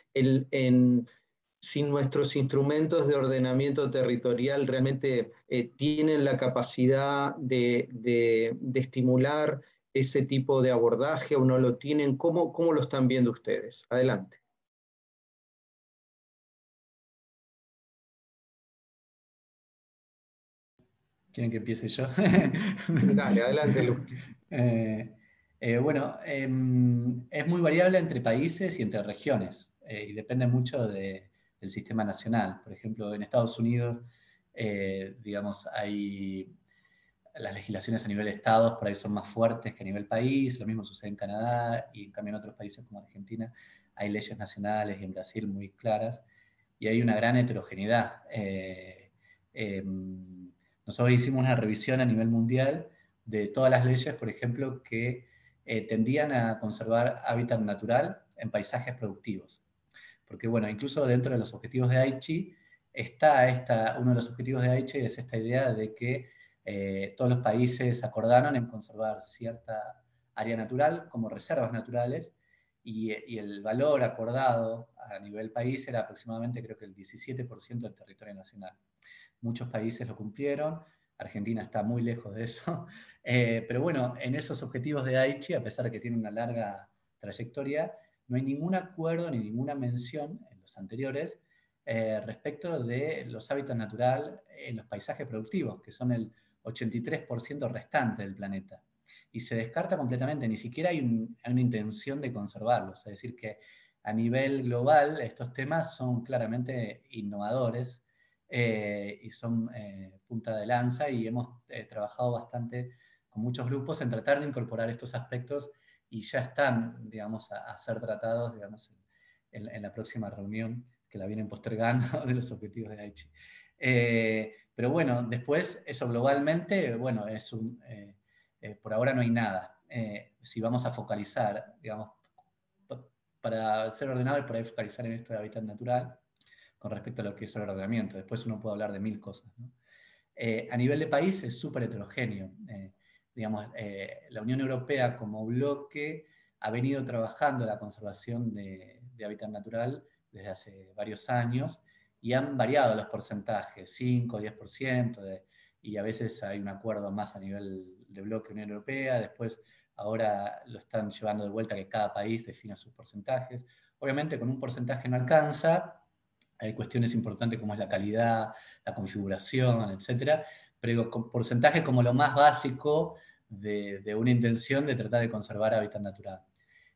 si nuestros instrumentos de ordenamiento territorial realmente tienen la capacidad de estimular ese tipo de abordaje o no lo tienen, ¿cómo lo están viendo ustedes? Adelante.
¿Quieren que empiece yo?
Dale, adelante, Luz.
Bueno, es muy variable entre países y entre regiones, y depende mucho del sistema nacional. Por ejemplo, en Estados Unidos, digamos, hay las legislaciones a nivel de estados por ahí son más fuertes que a nivel país. Lo mismo sucede en Canadá, y en cambio en otros países como Argentina hay leyes nacionales, y en Brasil muy claras, y hay una gran heterogeneidad. Nosotros hicimos una revisión a nivel mundial de todas las leyes, por ejemplo, que tendían a conservar hábitat natural en paisajes productivos. Porque, bueno, incluso dentro de los objetivos de Aichi, uno de los objetivos de Aichi es esta idea de que todos los países acordaron en conservar cierta área natural como reservas naturales, y el valor acordado a nivel país era aproximadamente, creo que el 17% del territorio nacional. Muchos países lo cumplieron, Argentina está muy lejos de eso, pero bueno, en esos objetivos de Aichi, a pesar de que tiene una larga trayectoria, no hay ningún acuerdo ni ninguna mención en los anteriores respecto de los hábitats naturales en los paisajes productivos, que son el 83% restante del planeta. Y se descarta completamente, ni siquiera hay una intención de conservarlos. Es decir, que a nivel global estos temas son claramente innovadores, y son punta de lanza, y hemos trabajado bastante con muchos grupos en tratar de incorporar estos aspectos, y ya están, digamos, a ser tratados, digamos, en la próxima reunión, que la vienen postergando, de los objetivos de Aichi. Pero bueno, después, eso globalmente, bueno, por ahora no hay nada. Si vamos a focalizar, digamos, para ser ordenado y por ahí focalizar en esto de hábitat natural, con respecto a lo que es el ordenamiento. Después uno puede hablar de mil cosas, ¿no? A nivel de país es súper heterogéneo. Digamos, la Unión Europea como bloque ha venido trabajando la conservación de hábitat natural desde hace varios años, y han variado los porcentajes, 5, 10%, y a veces hay un acuerdo más a nivel de bloque Unión Europea. Después ahora lo están llevando de vuelta, que cada país defina sus porcentajes. Obviamente con un porcentaje no alcanza, hay cuestiones importantes como es la calidad, la configuración, etcétera, pero con porcentaje como lo más básico de una intención de tratar de conservar hábitat natural.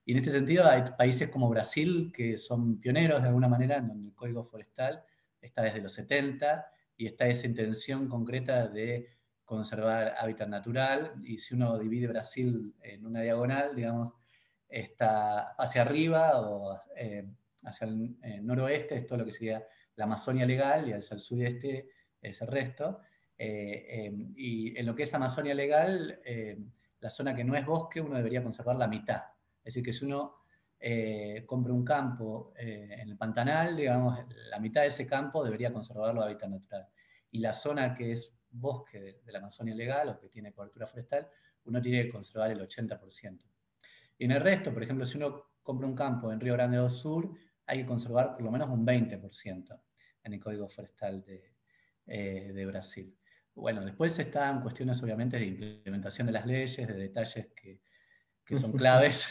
Y en este sentido hay países como Brasil que son pioneros de alguna manera, en donde el Código Forestal está desde los 70, y está esa intención concreta de conservar hábitat natural. Y si uno divide Brasil en una diagonal, digamos, está hacia arriba o hacia el noroeste es todo lo que sería la Amazonia legal, y hacia el sudeste es el resto. Y en lo que es Amazonia legal, la zona que no es bosque, uno debería conservar la mitad. Es decir, que si uno compra un campo en el Pantanal, digamos, la mitad de ese campo debería conservarlo de hábitat natural. Y la zona que es bosque de la Amazonia legal, o que tiene cobertura forestal, uno tiene que conservar el 80%. Y en el resto, por ejemplo, si uno compra un campo en Río Grande do Sur, hay que conservar por lo menos un 20% en el Código Forestal de Brasil. Bueno, después están cuestiones obviamente de implementación de las leyes, de detalles que son claves,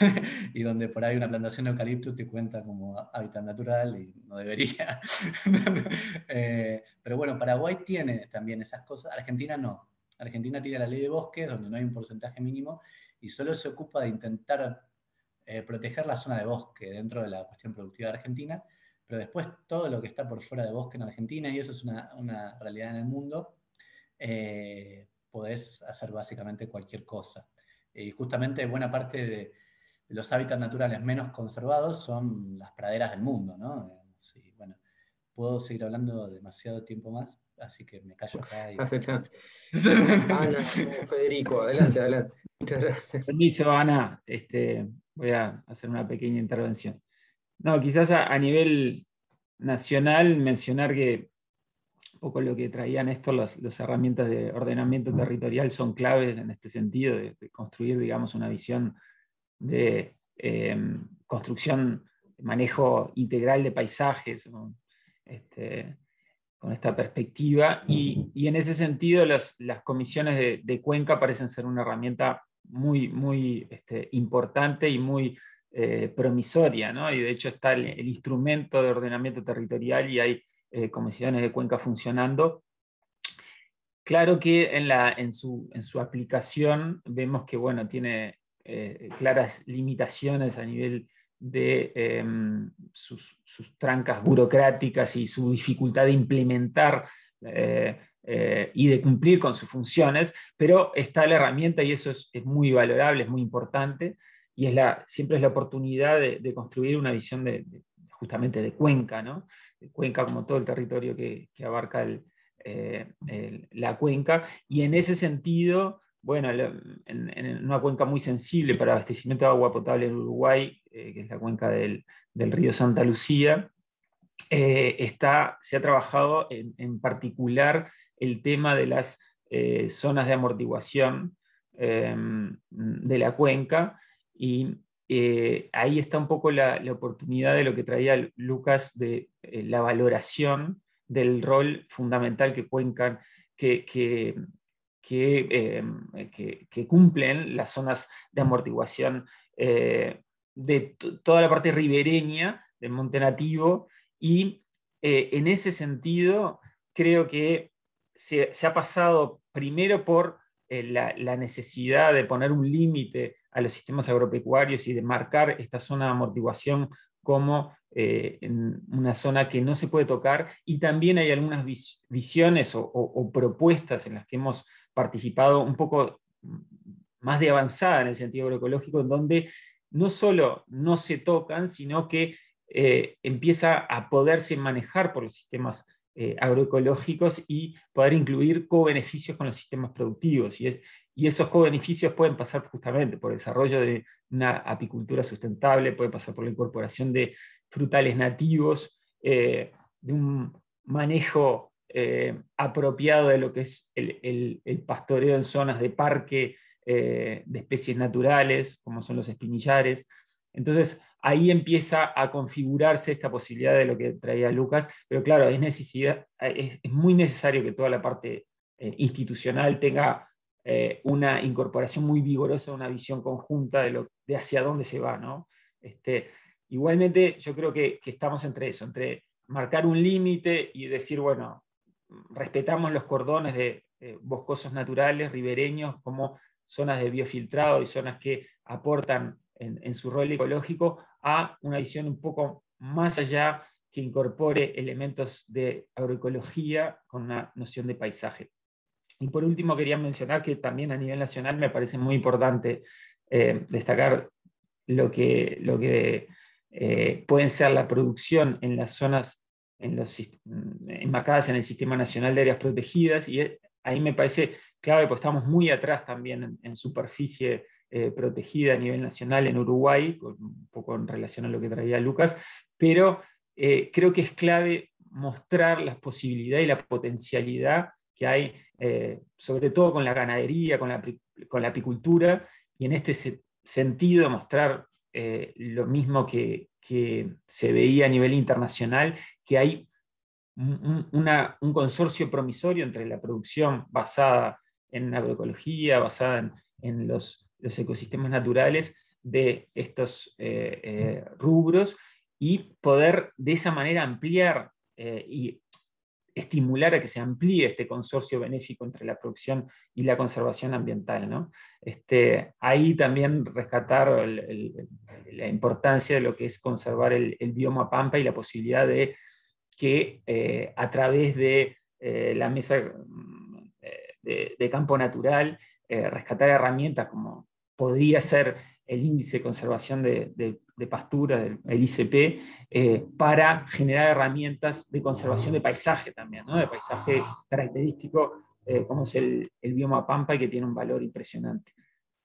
y donde por ahí una plantación de eucalipto te cuenta como hábitat natural y no debería. Pero bueno, Paraguay tiene también esas cosas, Argentina no. Argentina tiene la ley de bosques, donde no hay un porcentaje mínimo, y solo se ocupa de intentar proteger la zona de bosque dentro de la cuestión productiva de Argentina, pero después todo lo que está por fuera de bosque en Argentina, y eso es una realidad en el mundo, podés hacer básicamente cualquier cosa. Y justamente buena parte de los hábitats naturales menos conservados son las praderas del mundo, ¿no? Sí, bueno, puedo seguir hablando demasiado tiempo más, así que me callo acá.
Ana, Federico, adelante, adelante. Muchas gracias.
Permiso, Ana, voy a hacer una pequeña intervención. No, quizás a nivel nacional mencionar que un poco lo que traían esto, las herramientas de ordenamiento territorial son claves en este sentido, de construir, digamos, una visión de construcción, manejo integral de paisajes, ¿no? Con esta perspectiva, y en ese sentido las comisiones de cuenca parecen ser una herramienta muy, muy importante y muy promisoria, ¿no? Y de hecho está el instrumento de ordenamiento territorial y hay comisiones de cuenca funcionando. Claro que en su aplicación vemos que, bueno, tiene claras limitaciones a nivel de sus trancas burocráticas y su dificultad de implementar y de cumplir con sus funciones, pero está la herramienta y eso es muy valorable, es muy importante, y siempre es la oportunidad de construir una visión justamente de cuenca, ¿no? De cuenca como todo el territorio que abarca la cuenca, y en ese sentido, bueno, en una cuenca muy sensible para abastecimiento de agua potable en Uruguay, que es la cuenca del río Santa Lucía, se ha trabajado en particular el tema de las zonas de amortiguación de la cuenca, y ahí está un poco la oportunidad de lo que traía Lucas de la valoración del rol fundamental que cumplen las zonas de amortiguación de toda la parte ribereña del Monte Nativo, y en ese sentido creo que se ha pasado primero por la necesidad de poner un límite a los sistemas agropecuarios y de marcar esta zona de amortiguación como en una zona que no se puede tocar, y también hay algunas visiones o propuestas en las que hemos participado un poco más de avanzada en el sentido agroecológico, en donde no solo no se tocan, sino que empieza a poderse manejar por los sistemas agroecológicos y poder incluir co-beneficios con los sistemas productivos. Y esos co-beneficios pueden pasar justamente por el desarrollo de una apicultura sustentable, pueden pasar por la incorporación de frutales nativos, de un manejo apropiado de lo que es el pastoreo en zonas de parque de especies naturales, como son los espinillares. Entonces, ahí empieza a configurarse esta posibilidad de lo que traía Lucas, pero claro, es muy necesario que toda la parte institucional tenga una incorporación muy vigorosa, una visión conjunta de hacia dónde se va, ¿no? Igualmente, yo creo que estamos entre eso, entre marcar un límite y decir, bueno, respetamos los cordones de boscosos naturales, ribereños, como zonas de biofiltrado y zonas que aportan en su rol ecológico, a una visión un poco más allá, que incorpore elementos de agroecología con una noción de paisaje. Y por último quería mencionar que también a nivel nacional me parece muy importante destacar lo que pueden ser la producción en las zonas enmarcadas en el Sistema Nacional de Áreas Protegidas, y ahí me parece clave, porque estamos muy atrás también en superficie protegida a nivel nacional en Uruguay, un poco en relación a lo que traía Lucas, pero creo que es clave mostrar las posibilidades y la potencialidad que hay, sobre todo con la ganadería, con la apicultura, y en este sentido mostrar lo mismo que se veía a nivel internacional, que hay un consorcio promisorio entre la producción basada en agroecología, basada en los ecosistemas naturales de estos rubros, y poder de esa manera ampliar y estimular a que se amplíe este consorcio benéfico entre la producción y la conservación ambiental, ¿no? Ahí también rescatar la importancia de lo que es conservar el bioma pampa y la posibilidad de que a través de la mesa de campo natural, rescatar herramientas como podría ser el índice de conservación de pastura, el ICP, para generar herramientas de conservación de paisaje también, ¿no? De paisaje característico como es el bioma pampa, y que tiene un valor impresionante.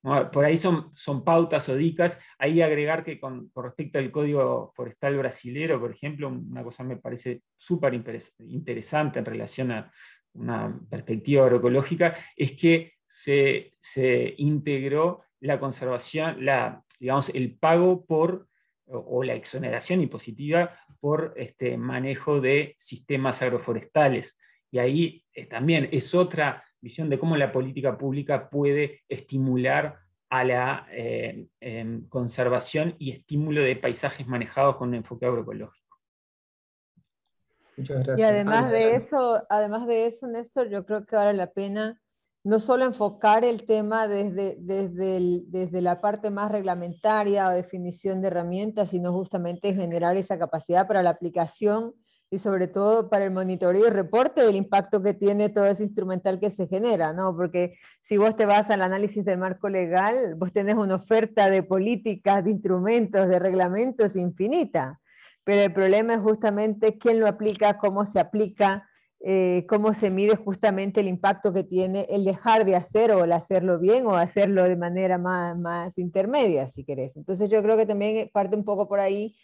Por ahí son pautas o dicas. Ahí agregar que con respecto al Código Forestal brasilero, por ejemplo, una cosa me parece súper interesante en relación a una perspectiva agroecológica, es que se integró la conservación, digamos, el pago por, o la exoneración impositiva por manejo de sistemas agroforestales. Y ahí también es otra visión de cómo la política pública puede estimular a la conservación y estímulo de paisajes manejados con un enfoque agroecológico.
Muchas gracias.
Y además de eso, Néstor, yo creo que vale la pena no solo enfocar el tema desde la parte más reglamentaria o definición de herramientas, sino justamente generar esa capacidad para la aplicación y sobre todo para el monitoreo y reporte del impacto que tiene todo ese instrumental que se genera, ¿no? Porque si vos te vas al análisis del marco legal, vos tenés una oferta de políticas, de instrumentos, de reglamentos infinita, pero el problema es justamente quién lo aplica, cómo se aplica, cómo se mide justamente el impacto que tiene el dejar de hacer o el hacerlo bien o hacerlo de manera más intermedia, si querés. Entonces yo creo que también parte un poco por ahí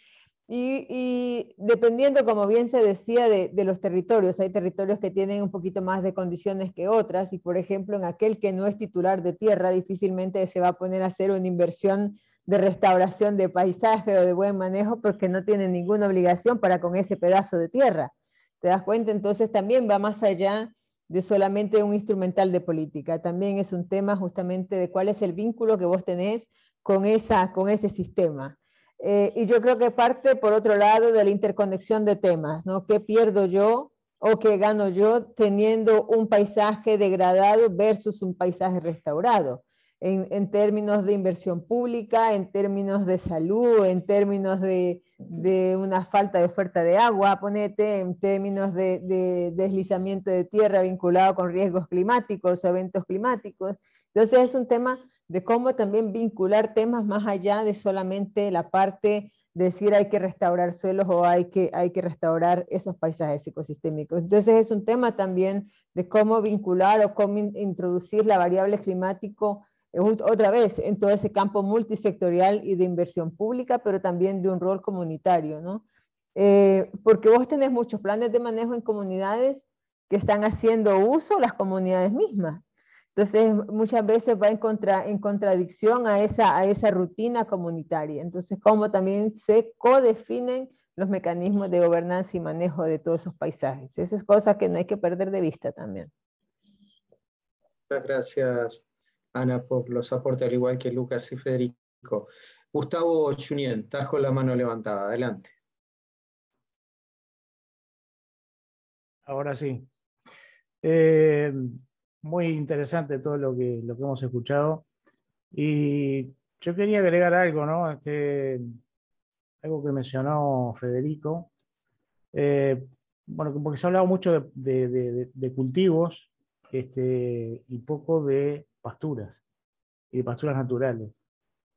y dependiendo, como bien se decía, de los territorios, hay territorios que tienen un poquito más de condiciones que otras y por ejemplo en aquel que no es titular de tierra difícilmente se va a poner a hacer una inversión de restauración de paisaje o de buen manejo porque no tiene ninguna obligación para con ese pedazo de tierra. ¿Te das cuenta? Entonces también va más allá de solamente un instrumental de política. También es un tema justamente de cuál es el vínculo que vos tenés con ese sistema. Y yo creo que parte, por otro lado, de la interconexión de temas, ¿no? ¿Qué pierdo yo o qué gano yo teniendo un paisaje degradado versus un paisaje restaurado? En términos de inversión pública, en términos de salud, en términos de una falta de oferta de agua, ponete, en términos de deslizamiento de tierra vinculado con riesgos climáticos o eventos climáticos. Entonces es un tema de cómo también vincular temas más allá de solamente la parte de decir hay que restaurar suelos o hay que restaurar esos paisajes ecosistémicos. Entonces es un tema también de cómo vincular o cómo introducir la variable climático otra vez en todo ese campo multisectorial y de inversión pública, pero también de un rol comunitario, ¿no? Porque vos tenés muchos planes de manejo en comunidades que están haciendo uso las comunidades mismas. Entonces, muchas veces va en contradicción a esa rutina comunitaria. Entonces, cómo también se codefinen los mecanismos de gobernanza y manejo de todos esos paisajes. Esa es cosa que no hay que perder de vista también.
Muchas gracias, Ana, por los aportes, al igual que Lucas y Federico. Gustavo Junien, estás con la mano levantada. Adelante.
Ahora sí. Muy interesante todo lo que hemos escuchado. Y yo quería agregar algo, ¿no? Algo que mencionó Federico. Bueno, porque se ha hablado mucho de cultivos y poco de pasturas y de pasturas naturales.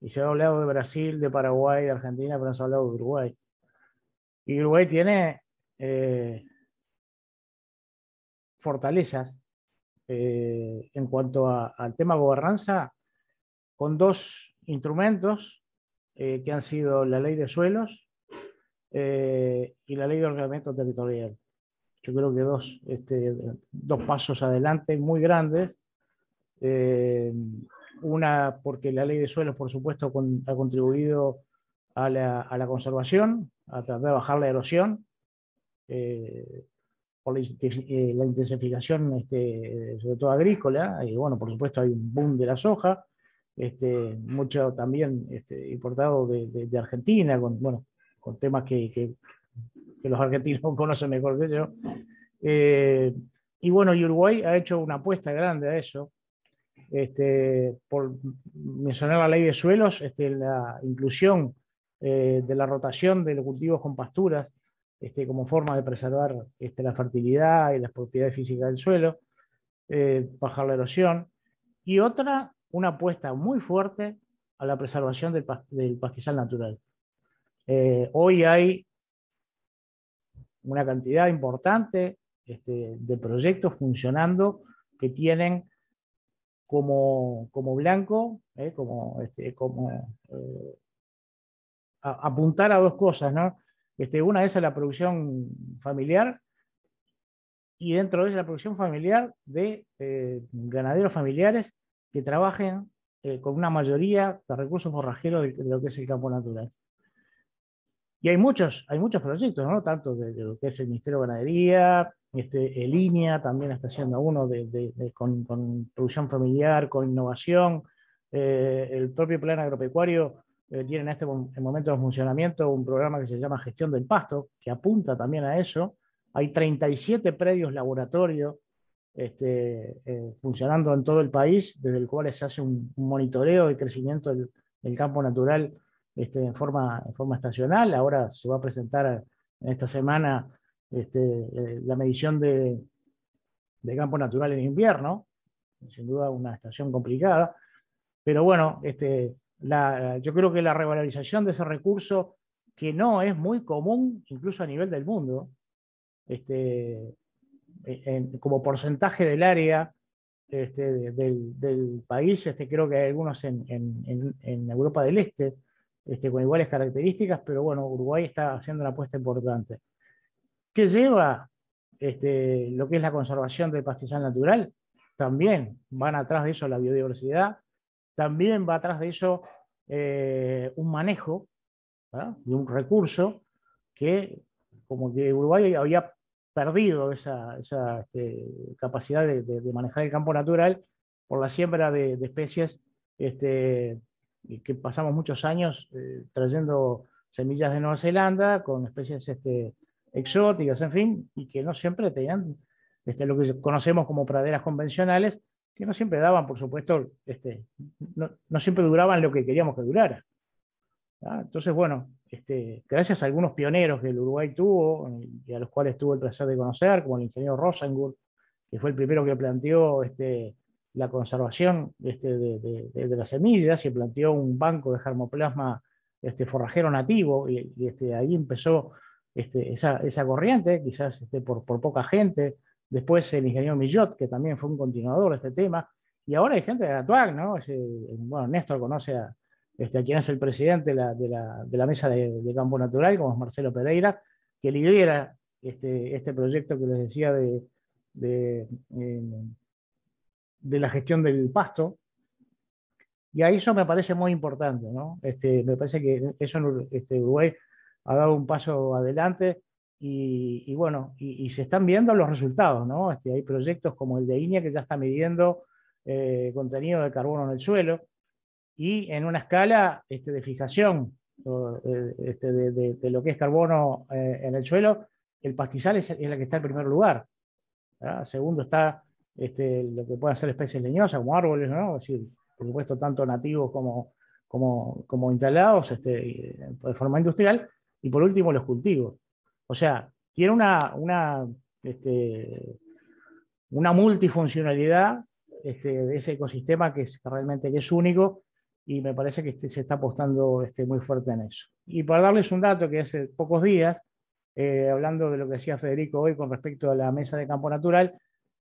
Y se ha hablado de Brasil, de Paraguay, de Argentina, pero no se ha hablado de Uruguay. Y Uruguay tiene fortalezas en cuanto al tema gobernanza, con dos instrumentos que han sido la ley de suelos y la ley de ordenamiento territorial. Yo creo que dos pasos adelante muy grandes. Una, porque la ley de suelos, por supuesto, ha contribuido a la conservación, a tratar de bajar la erosión, por la intensificación, sobre todo agrícola, y bueno, por supuesto hay un boom de la soja, mucho también importado de Argentina, con temas que los argentinos conocen mejor que yo. Y bueno, y Uruguay ha hecho una apuesta grande a eso. Por mencionar la ley de suelos, la inclusión de la rotación de los cultivos con pasturas como forma de preservar la fertilidad y las propiedades físicas del suelo, bajar la erosión. Y otra, una apuesta muy fuerte a la preservación del pastizal natural. Hoy hay una cantidad importante de proyectos funcionando que tienen como blanco, apuntar a dos cosas, ¿no? Una es a la producción familiar, y dentro de ella la producción familiar de ganaderos familiares que trabajen con una mayoría de recursos forrajeros de lo que es el campo natural. Y hay muchos proyectos, ¿no? Tanto de lo que es el Ministerio de Ganadería, el INEA también está haciendo uno con producción familiar, con innovación. El propio Plan Agropecuario tiene en este momento de funcionamiento un programa que se llama Gestión del Pasto, que apunta también a eso. Hay 37 predios laboratorio funcionando en todo el país, desde el cual se hace un monitoreo de crecimiento del campo natural en forma estacional. Ahora se va a presentar en esta semana la medición de campo natural en invierno, sin duda una estación complicada, pero bueno, yo creo que la revalorización de ese recurso, que no es muy común incluso a nivel del mundo, como porcentaje del área del país, creo que hay algunos en Europa del Este, con iguales características, pero bueno, Uruguay está haciendo una apuesta importante. ¿Qué lleva lo que es la conservación del pastizal natural? También van atrás de eso la biodiversidad, también va atrás de eso un manejo, ¿verdad?, de un recurso que, como que Uruguay había perdido esa capacidad de manejar el campo natural por la siembra de especies que pasamos muchos años trayendo semillas de Nueva Zelanda con especies exóticas, en fin, y que no siempre tenían lo que conocemos como praderas convencionales, que no siempre daban, por supuesto, no siempre duraban lo que queríamos que durara. Entonces, bueno, gracias a algunos pioneros que el Uruguay tuvo y a los cuales tuvo el placer de conocer, como el ingeniero Rosengur, que fue el primero que planteó la conservación de las semillas, y planteó un banco de germoplasma forrajero nativo, y ahí empezó esa corriente, quizás por poca gente. Después el ingeniero Millot, que también fue un continuador de este tema, y ahora hay gente de Atuac, ¿no? Bueno, Néstor conoce a quien es el presidente de la mesa de campo natural, como es Marcelo Pereira, que lidera este proyecto que les decía de la gestión del pasto. Y a eso me parece muy importante, ¿no? Me parece que eso Uruguay ha dado un paso adelante, y bueno, y se están viendo los resultados, ¿no? Hay proyectos como el de INEA, que ya está midiendo contenido de carbono en el suelo, y en una escala de fijación de lo que es carbono en el suelo, el pastizal es la que está en primer lugar, ¿verdad? Segundo está lo que pueden ser especies leñosas, como árboles, ¿no? Es decir, por supuesto, tanto nativos como instalados de forma industrial, y por último los cultivos. O sea, tiene una multifuncionalidad de ese ecosistema que realmente es único, y me parece que se está apostando muy fuerte en eso. Y para darles un dato, que hace pocos días, hablando de lo que decía Federico hoy con respecto a la mesa de campo natural,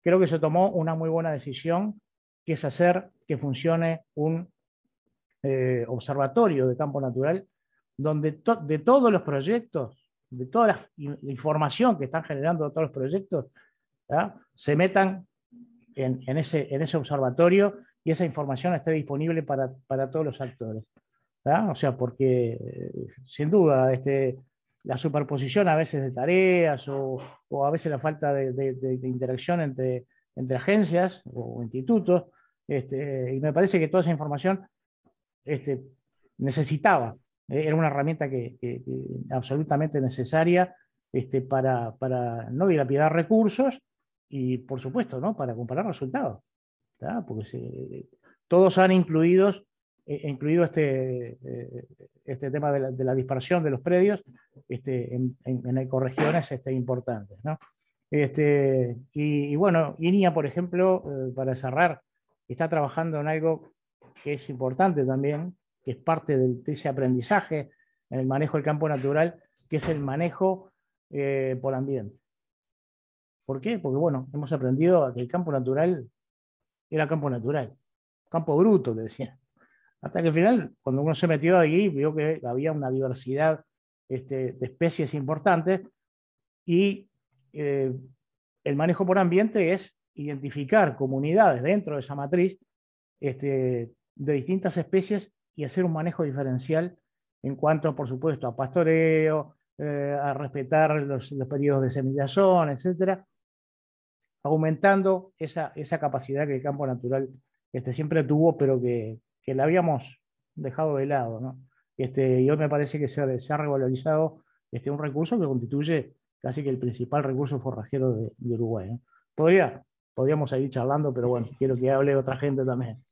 creo que se tomó una muy buena decisión, que es hacer que funcione un observatorio de campo natural, donde de todos los proyectos, de toda la información que están generando todos los proyectos, ¿verdad?, se metan en ese observatorio, y esa información esté disponible para todos los actores, ¿verdad? O sea, porque sin duda la superposición a veces de tareas, o a veces la falta de interacción entre agencias o institutos, y me parece que toda esa información necesitaba, era una herramienta que absolutamente necesaria para no dilapidar recursos, y por supuesto, ¿no?, para comparar resultados, ¿verdad? Porque todos han incluido este tema de la dispersión de los predios en ecorregiones importantes, ¿no? Y bueno, INEA, por ejemplo, para cerrar, está trabajando en algo que es importante también, que es parte de ese aprendizaje en el manejo del campo natural, que es el manejo por ambiente. ¿Por qué? Porque, bueno, hemos aprendido a que el campo natural era campo natural, campo bruto, le decían. Hasta que al final, cuando uno se metió allí, vio que había una diversidad de especies importantes y el manejo por ambiente es identificar comunidades dentro de esa matriz de distintas especies y hacer un manejo diferencial en cuanto, por supuesto, a pastoreo, a respetar los periodos de semillación, etcétera, aumentando esa capacidad que el campo natural siempre tuvo, pero que la habíamos dejado de lado, ¿no? Y hoy me parece que se ha revalorizado un recurso que constituye casi que el principal recurso forrajero de Uruguay, ¿no? Podríamos seguir charlando, pero bueno, quiero que hable otra gente también.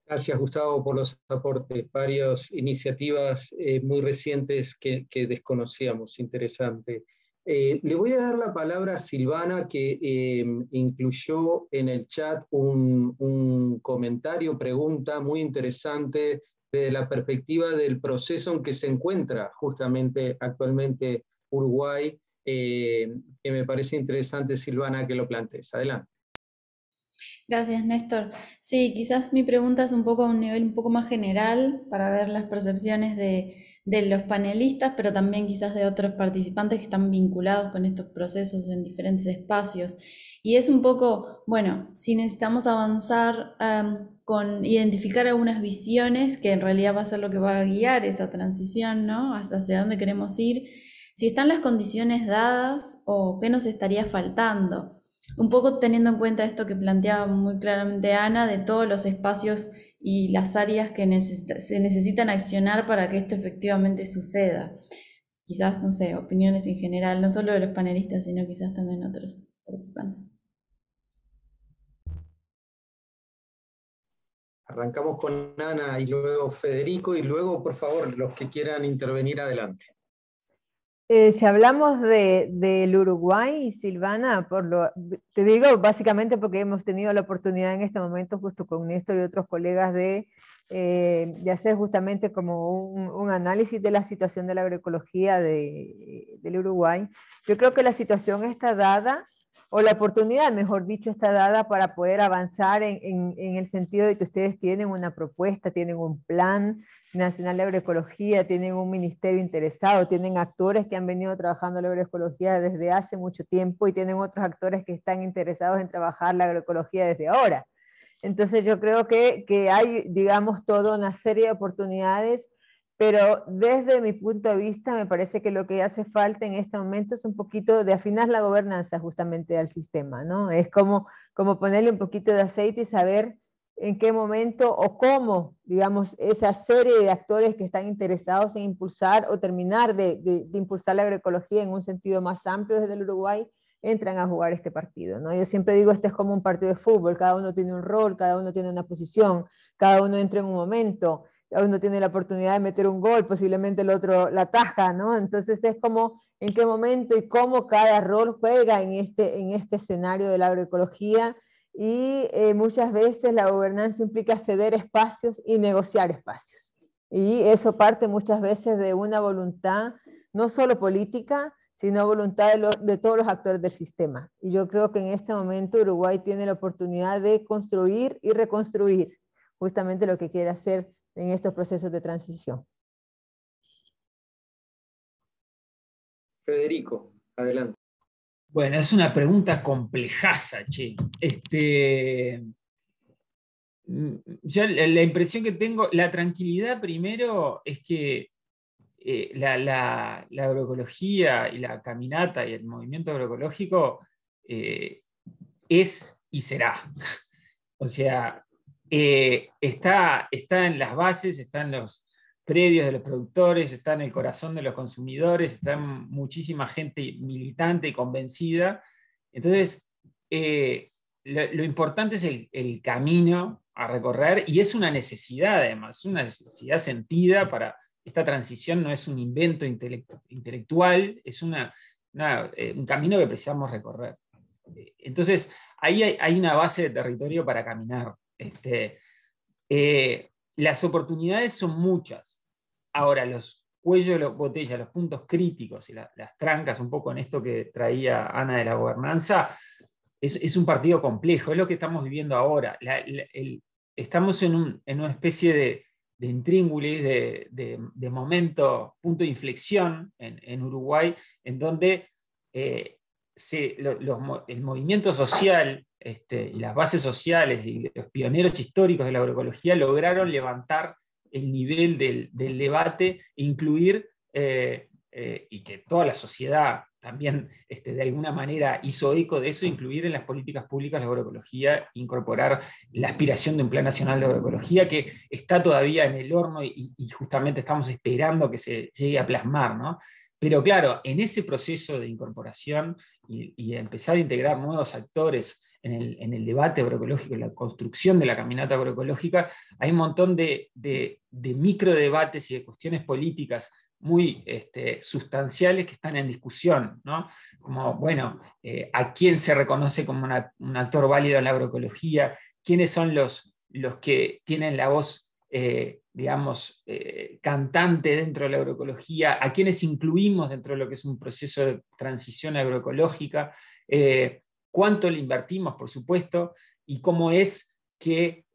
Gracias, Gustavo, por los aportes. Varias iniciativas muy recientes que desconocíamos. Interesante. Le voy a dar la palabra a Silvana, que incluyó en el chat un comentario, pregunta muy interesante desde la perspectiva del proceso en que se encuentra justamente actualmente Uruguay, que me parece interesante, Silvana, que lo plantees. Adelante.
Gracias, Néstor. Sí, quizás mi pregunta es un poco a un nivel un poco más general para ver las percepciones de los panelistas, pero también quizás de otros participantes que están vinculados con estos procesos en diferentes espacios. Y es un poco, bueno, si necesitamos avanzar con identificar algunas visiones, que en realidad va a ser lo que va a guiar esa transición, ¿no? Hacia dónde queremos ir, si están las condiciones dadas o qué nos estaría faltando. Un poco teniendo en cuenta esto que planteaba muy claramente Ana, de todos los espacios y las áreas que se necesitan accionar para que esto efectivamente suceda. Quizás, no sé, opiniones en general, no solo de los panelistas, sino quizás también otros participantes.
Arrancamos con Ana y luego Federico, y luego, por favor, los que quieran intervenir, adelante.
Si hablamos del Uruguay, Silvana, te digo básicamente porque hemos tenido la oportunidad en este momento, justo con Néstor y otros colegas, de hacer justamente como un análisis de la situación de la agroecología del Uruguay. Yo creo que la situación está dada, o la oportunidad, mejor dicho, está dada para poder avanzar en el sentido de que ustedes tienen una propuesta, tienen un plan nacional de agroecología, tienen un ministerio interesado, tienen actores que han venido trabajando la agroecología desde hace mucho tiempo y tienen otros actores que están interesados en trabajar la agroecología desde ahora. Entonces yo creo que hay, digamos, toda una serie de oportunidades, pero desde mi punto de vista me parece que lo que hace falta en este momento es un poquito de afinar la gobernanza justamente al sistema, ¿no? Es como ponerle un poquito de aceite y saber en qué momento o cómo, digamos, esa serie de actores que están interesados en impulsar o terminar de impulsar la agroecología en un sentido más amplio desde el Uruguay, entran a jugar este partido, ¿no? Yo siempre digo, este es como un partido de fútbol, cada uno tiene un rol, cada uno tiene una posición, cada uno entra en un momento, cada uno tiene la oportunidad de meter un gol, posiblemente el otro la ataja, ¿no? Entonces es como en qué momento y cómo cada rol juega en este escenario de la agroecología. Y muchas veces la gobernanza implica ceder espacios y negociar espacios. Y eso parte muchas veces de una voluntad, no solo política, sino voluntad de todos los actores del sistema. Y yo creo que en este momento Uruguay tiene la oportunidad de construir y reconstruir justamente lo que quiere hacer en estos procesos de transición.
Federico, adelante.
Bueno, es una pregunta complejaza, che. Yo la impresión que tengo, la tranquilidad primero es que la agroecología y la caminata y el movimiento agroecológico es y será. O sea, está en las bases, está en los predios de los productores, está en el corazón de los consumidores, está en muchísima gente militante y convencida. Entonces, lo importante es el camino a recorrer, y es una necesidad además, es una necesidad sentida para esta transición, no es un invento intelectual, es un camino que precisamos recorrer. Entonces, ahí hay una base de territorio para caminar. Las oportunidades son muchas. Ahora, los cuellos de la botella, los puntos críticos y las trancas, un poco en esto que traía Ana de la gobernanza, es un partido complejo, es lo que estamos viviendo ahora. estamos en una especie de intríngulis, de momento, punto de inflexión en Uruguay, en donde el movimiento social y las bases sociales y los pioneros históricos de la agroecología lograron levantar el nivel del debate e incluir, y que toda la sociedad también de alguna manera hizo eco de eso, incluir en las políticas públicas la agroecología, incorporar la aspiración de un Plan Nacional de Agroecología que está todavía en el horno y justamente estamos esperando que se llegue a plasmar, ¿no? Pero claro, en ese proceso de incorporación y empezar a integrar nuevos actores en el debate agroecológico, en la construcción de la caminata agroecológica, hay un montón de microdebates y de cuestiones políticas muy sustanciales que están en discusión, ¿no? Como, bueno, ¿a quién se reconoce como un actor válido en la agroecología? ¿Quiénes son los que tienen la voz, digamos, cantante dentro de la agroecología? ¿A quiénes incluimos dentro de lo que es un proceso de transición agroecológica? ¿Cuánto le invertimos, por supuesto? Y cómo es que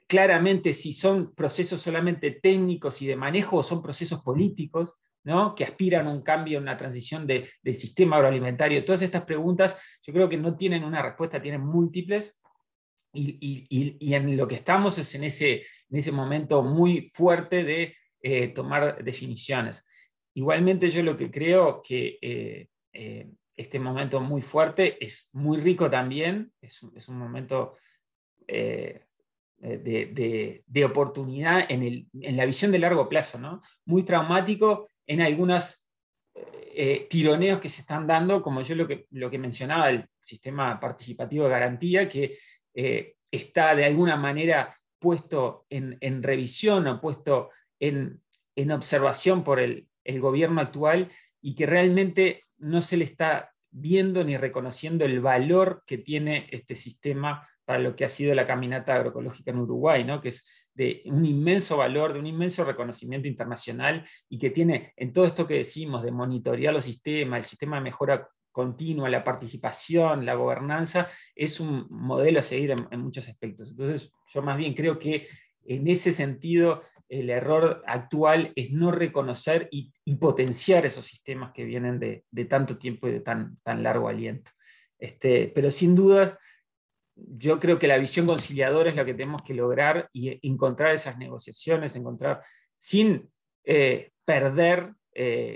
claramente si son procesos solamente técnicos y de manejo o son procesos políticos, ¿no? Que aspiran a un cambio, a una transición del sistema agroalimentario. Todas estas preguntas yo creo que no tienen una respuesta, tienen múltiples, y en lo que estamos es en ese momento muy fuerte de tomar definiciones. Igualmente yo lo que creo que este momento muy fuerte es muy rico también, es un momento de oportunidad en la visión de largo plazo, ¿no? Muy traumático en algunos tironeos que se están dando, como yo lo que mencionaba, el sistema participativo de garantía, que está de alguna manera puesto en revisión o puesto en observación por el gobierno actual, y que realmente no se le está viendo ni reconociendo el valor que tiene este sistema para lo que ha sido la caminata agroecológica en Uruguay, ¿no? Que es de un inmenso valor, de un inmenso reconocimiento internacional, y que tiene en todo esto que decimos de monitorear los sistemas, el sistema de mejora continua, la participación, la gobernanza, es un modelo a seguir en muchos aspectos. Entonces yo más bien creo que en ese sentido el error actual es no reconocer y potenciar esos sistemas que vienen de tanto tiempo y de tan largo aliento. Pero sin dudas, yo creo que la visión conciliadora es lo que tenemos que lograr, y encontrar esas negociaciones, sin perder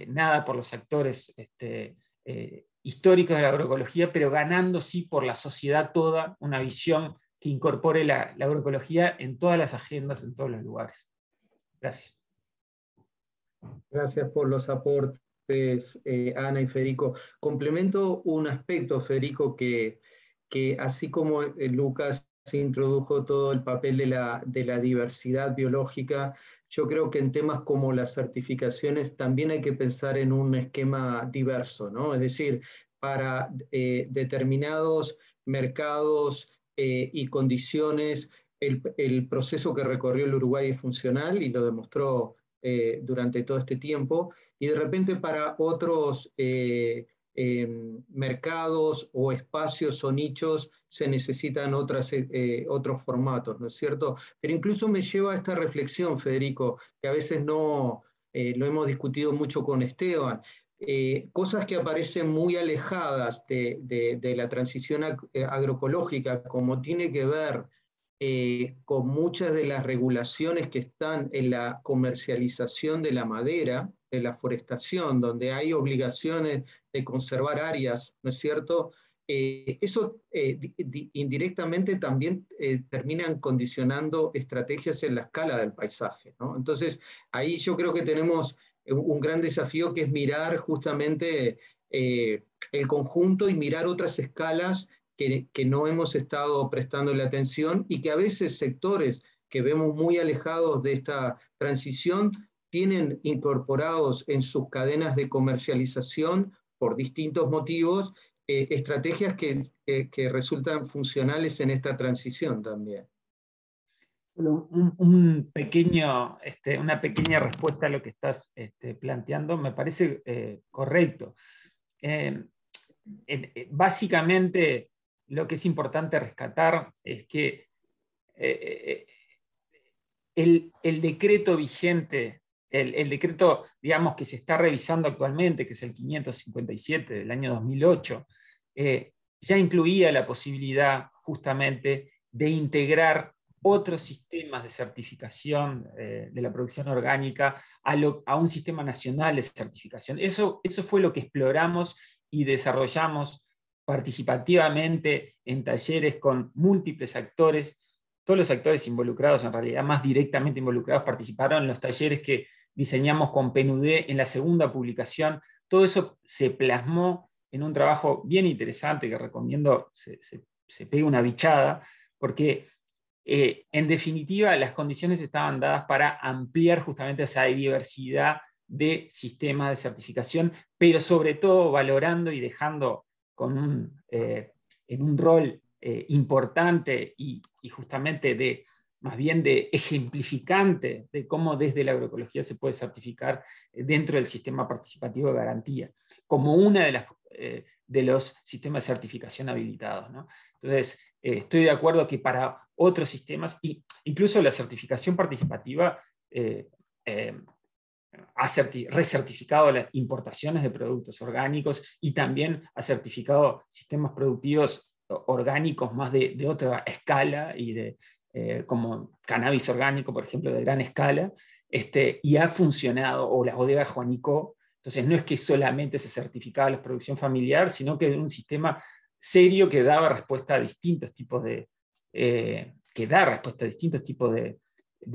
nada por los actores históricos de la agroecología, pero ganando sí por la sociedad toda una visión que incorpore la agroecología en todas las agendas, en todos los lugares. Gracias.
Gracias por los aportes, Ana y Federico. Complemento un aspecto, Federico, que así como Lucas introdujo todo el papel de la diversidad biológica, yo creo que en temas como las certificaciones también hay que pensar en un esquema diverso, ¿no? Es decir, para determinados mercados y condiciones, el proceso que recorrió el Uruguay es funcional y lo demostró durante todo este tiempo, y de repente para otros mercados o espacios o nichos se necesitan otros formatos, ¿no es cierto? Pero incluso me lleva a esta reflexión, Federico, que a veces no lo hemos discutido mucho con Esteban, cosas que aparecen muy alejadas de la transición agroecológica, como tiene que ver con muchas de las regulaciones que están en la comercialización de la madera, de la forestación, donde hay obligaciones de conservar áreas, ¿no es cierto? Eso indirectamente también terminan condicionando estrategias en la escala del paisaje, ¿no? Entonces, ahí yo creo que tenemos un gran desafío, que es mirar justamente el conjunto y mirar otras escalas que no hemos estado prestando la atención, y que a veces sectores que vemos muy alejados de esta transición tienen incorporados en sus cadenas de comercialización, por distintos motivos, estrategias que resultan funcionales en esta transición también.
Una pequeña respuesta a lo que estás planteando, me parece correcto. Básicamente, lo que es importante rescatar es que el decreto vigente, el decreto, digamos, que se está revisando actualmente, que es el 557 del año 2008, ya incluía la posibilidad justamente de integrar otros sistemas de certificación de la producción orgánica a un sistema nacional de certificación. Eso fue lo que exploramos y desarrollamos participativamente en talleres con múltiples actores. Todos los actores involucrados, en realidad más directamente involucrados, participaron en los talleres que diseñamos con PNUD en la segunda publicación. Todo eso se plasmó en un trabajo bien interesante que recomiendo se pegue una bichada, porque en definitiva las condiciones estaban dadas para ampliar justamente esa diversidad de sistemas de certificación, pero sobre todo valorando y dejando en un rol importante y justamente más bien de ejemplificante de cómo desde la agroecología se puede certificar dentro del sistema participativo de garantía, como una de los sistemas de certificación habilitados, ¿no? Entonces, estoy de acuerdo que para otros sistemas, incluso la certificación participativa ha recertificado las importaciones de productos orgánicos y también ha certificado sistemas productivos orgánicos más de otra escala, y como cannabis orgánico, por ejemplo, de gran escala, y ha funcionado, o las bodegas Juanico. Entonces no es que solamente se certificaba la producción familiar, sino que era un sistema serio que daba respuesta a distintos tipos de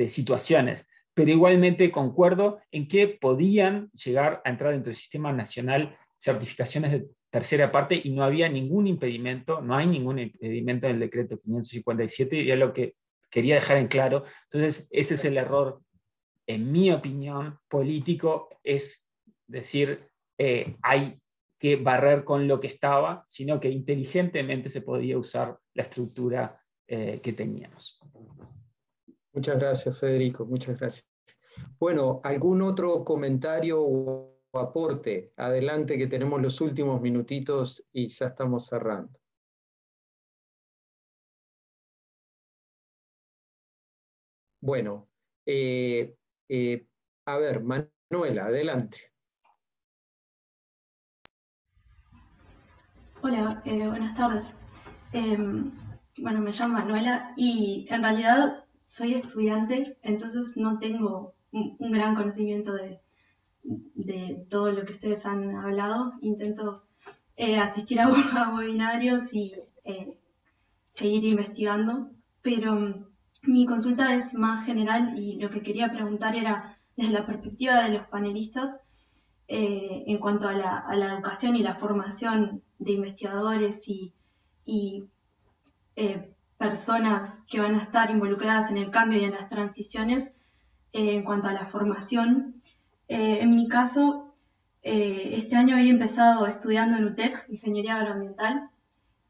situaciones. Pero igualmente concuerdo en que podían llegar a entrar dentro del sistema nacional certificaciones de tercera parte y no había ningún impedimento, no hay ningún impedimento en el decreto 557, y es lo que quería dejar en claro. Entonces ese es el error, en mi opinión, político, es decir, hay que barrer con lo que estaba, sino que inteligentemente se podía usar la estructura que teníamos.
Muchas gracias, Federico, muchas gracias. Bueno, ¿algún otro comentario o aporte? Adelante, que tenemos los últimos minutitos y ya estamos cerrando. Bueno, a ver, Manuela, adelante.
Hola, buenas tardes. Bueno, me llamo Manuela y en realidad soy estudiante, entonces no tengo un gran conocimiento de todo lo que ustedes han hablado. Intento asistir a webinarios y seguir investigando, pero mi consulta es más general y lo que quería preguntar era desde la perspectiva de los panelistas en cuanto a la educación y la formación de investigadores y personas que van a estar involucradas en el cambio y en las transiciones en cuanto a la formación. En mi caso, este año había empezado estudiando en UTEC, Ingeniería Agroambiental,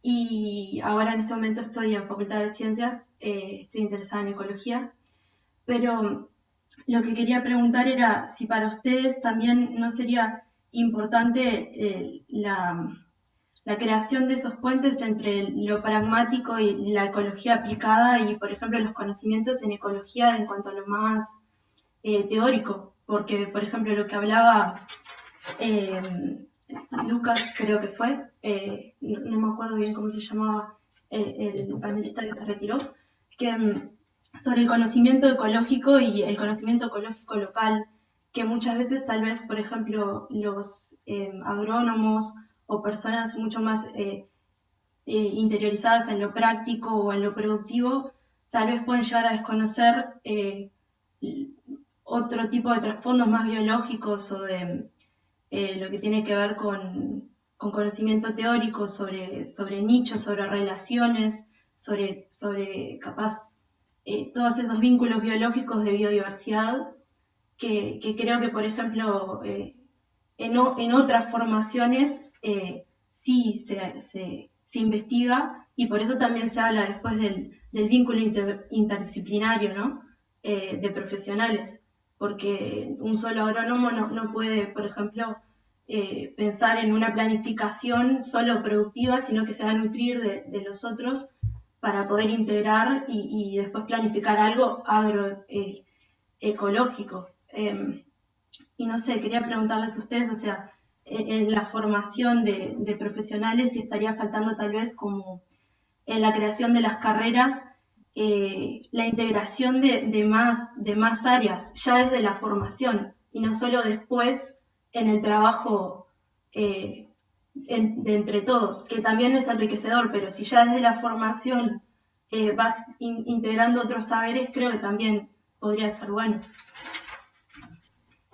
y ahora en este momento estoy en Facultad de Ciencias, estoy interesada en Ecología, pero lo que quería preguntar era si para ustedes también no sería importante la creación de esos puentes entre lo pragmático y la ecología aplicada y, por ejemplo, los conocimientos en ecología en cuanto a lo más teórico, porque, por ejemplo, lo que hablaba Lucas, creo que fue, no me acuerdo bien cómo se llamaba el panelista que se retiró, que sobre el conocimiento ecológico y el conocimiento ecológico local, que muchas veces tal vez, por ejemplo, los agrónomos o personas mucho más interiorizadas en lo práctico o en lo productivo, tal vez pueden llegar a desconocer otro tipo de trasfondos más biológicos o de lo que tiene que ver con conocimiento teórico sobre nichos, sobre relaciones, sobre capaz todos esos vínculos biológicos de biodiversidad que creo que, por ejemplo, en otras formaciones sí se investiga, y por eso también se habla después del vínculo interdisciplinario, ¿no? De profesionales, porque un solo agrónomo no puede, por ejemplo, pensar en una planificación solo productiva, sino que se va a nutrir de los otros para poder integrar y después planificar algo agroecológico. Y no sé, quería preguntarles a ustedes, o sea, en la formación de profesionales, si estaría faltando tal vez como en la creación de las carreras, la integración de más áreas, ya desde la formación, y no solo después en el trabajo de entre todos, que también es enriquecedor, pero si ya desde la formación vas integrando otros saberes, creo que también podría ser bueno.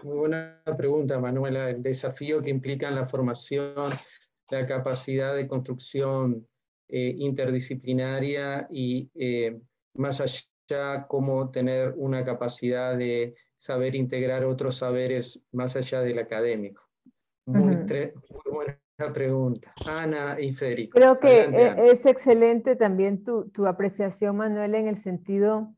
Muy buena pregunta, Manuela. El desafío que implica en la formación, la capacidad de construcción interdisciplinaria y más allá, cómo tener una capacidad de saber integrar otros saberes más allá del académico. Muy buena pregunta. Ana y Federico.
Creo que
Adelante, Ana.
es excelente también tu apreciación, Manuel, en el sentido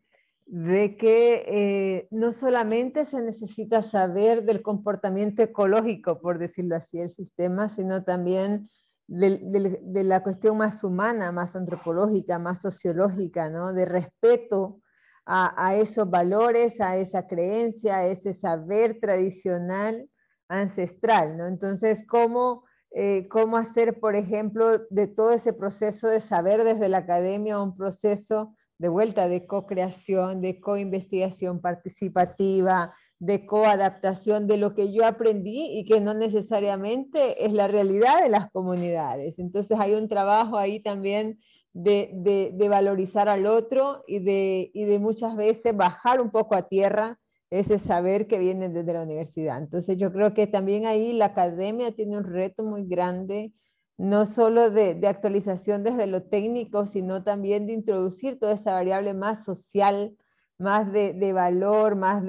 de que no solamente se necesita saber del comportamiento ecológico, por decirlo así, del sistema, sino también de la cuestión más humana, más antropológica, más sociológica, ¿no? De respeto a esos valores, a esa creencia, a ese saber tradicional ancestral, ¿no? Entonces, cómo hacer, por ejemplo, de todo ese proceso de saber desde la academia un proceso de vuelta de co-creación, de co-investigación participativa, de co-adaptación de lo que yo aprendí y que no necesariamente es la realidad de las comunidades. Entonces hay un trabajo ahí también de valorizar al otro y de muchas veces bajar un poco a tierra ese saber que viene desde la universidad. Entonces yo creo que también ahí la academia tiene un reto muy grande, no solo de actualización desde lo técnico, sino también de introducir toda esa variable más social, más de valor, más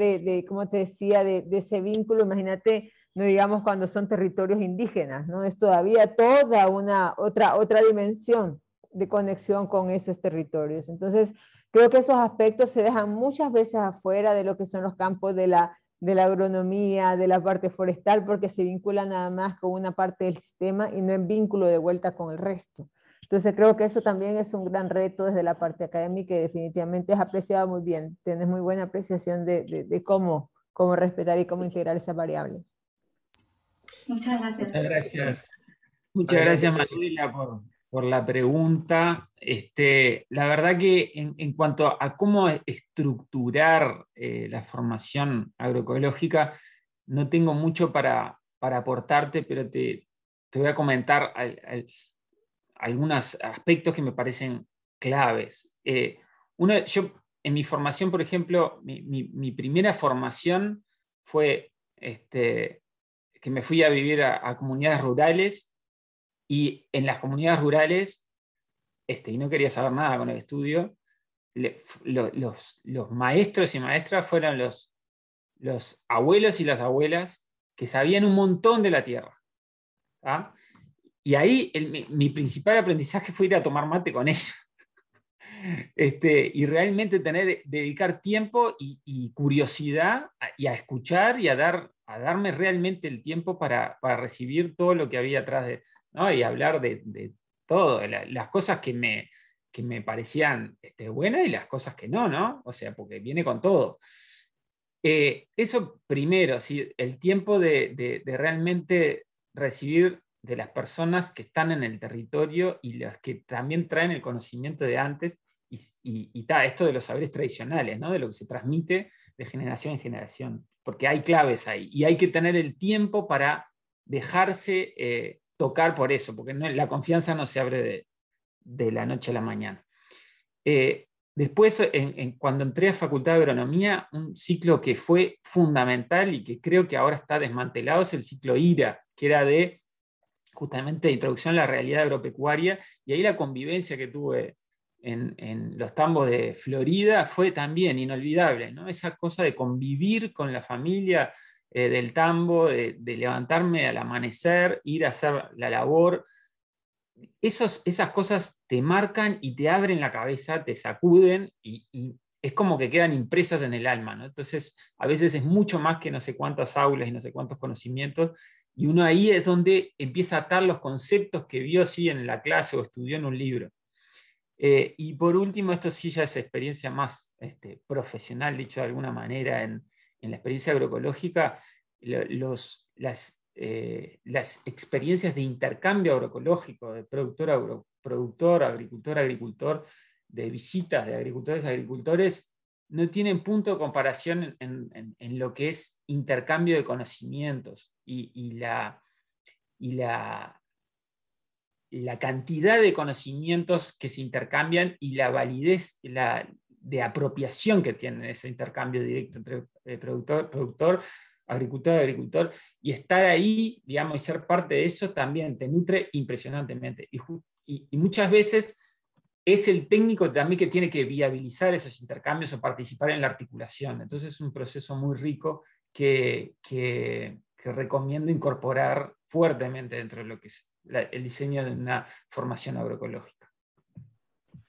como te decía, de ese vínculo. Imagínate, no digamos cuando son territorios indígenas, ¿no? Es todavía toda una otra dimensión de conexión con esos territorios. Entonces, creo que esos aspectos se dejan muchas veces afuera de lo que son los campos de la agronomía, de la parte forestal, porque se vincula nada más con una parte del sistema y no en vínculo de vuelta con el resto. Entonces creo que eso también es un gran reto desde la parte académica y definitivamente es apreciado muy bien. Tienes muy buena apreciación de cómo respetar y cómo integrar esas variables.
Muchas gracias.
Muchas gracias. Muchas gracias, Manuela, por la pregunta. La verdad que en cuanto a cómo estructurar la formación agroecológica, no tengo mucho para aportarte, pero te voy a comentar algunos aspectos que me parecen claves. Yo, en mi formación, por ejemplo, mi primera formación fue que me fui a vivir a comunidades rurales, y en las comunidades rurales, y no quería saber nada con el estudio, los maestros y maestras fueron los abuelos y las abuelas que sabían un montón de la tierra. ¿Ah? Y ahí mi principal aprendizaje fue ir a tomar mate con ellos. Y realmente dedicar tiempo y curiosidad y a escuchar y a darme realmente el tiempo para recibir todo lo que había atrás ¿no? Y hablar de todo, las cosas que me parecían buenas y las cosas que no, o sea, porque viene con todo. Eso primero, ¿sí? El tiempo de realmente recibir de las personas que están en el territorio y las que también traen el conocimiento de antes y esto de los saberes tradicionales, ¿no? De lo que se transmite de generación en generación, porque hay claves ahí y hay que tener el tiempo para dejarse tocar por eso, porque la confianza no se abre de la noche a la mañana. Después, cuando entré a Facultad de Agronomía, un ciclo que fue fundamental y que creo que ahora está desmantelado es el ciclo IRA, que era de justamente introducción a la realidad agropecuaria, y ahí la convivencia que tuve en los tambos de Florida fue también inolvidable, ¿no? Esa cosa de convivir con la familia del tambo, de levantarme al amanecer, ir a hacer la labor. Esas cosas te marcan y te abren la cabeza, te sacuden y es como que quedan impresas en el alma, ¿no? Entonces, a veces es mucho más que no sé cuántas aulas y no sé cuántos conocimientos, y uno ahí es donde empieza a atar los conceptos que vio así en la clase o estudió en un libro. Y por último, esto sí ya es experiencia más profesional, dicho de alguna manera, en la experiencia agroecológica, las experiencias de intercambio agroecológico, de productor, agricultor, de visitas de agricultores a agricultores, no tienen punto de comparación en lo que es intercambio de conocimientos y la cantidad de conocimientos que se intercambian y la validez de apropiación que tienen ese intercambio directo entre productor, agricultor, y estar ahí, digamos, y ser parte de eso también te nutre impresionantemente. Y muchas veces es el técnico también que tiene que viabilizar esos intercambios o participar en la articulación. Entonces es un proceso muy rico que recomiendo incorporar fuertemente dentro de lo que es el diseño de una formación agroecológica.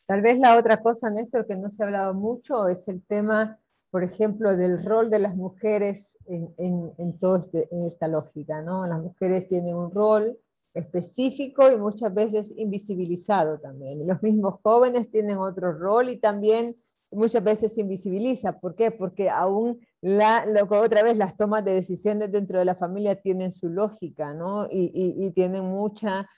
Tal vez la otra cosa, Néstor, que no se ha hablado mucho, es el tema, por ejemplo, del rol de las mujeres en toda esta lógica, ¿no? Las mujeres tienen un rol específico y muchas veces invisibilizado también. Y los mismos jóvenes tienen otro rol y también muchas veces se invisibiliza. ¿Por qué? Porque aún otra vez las tomas de decisiones dentro de la familia tienen su lógica, ¿no? Y tienen mucha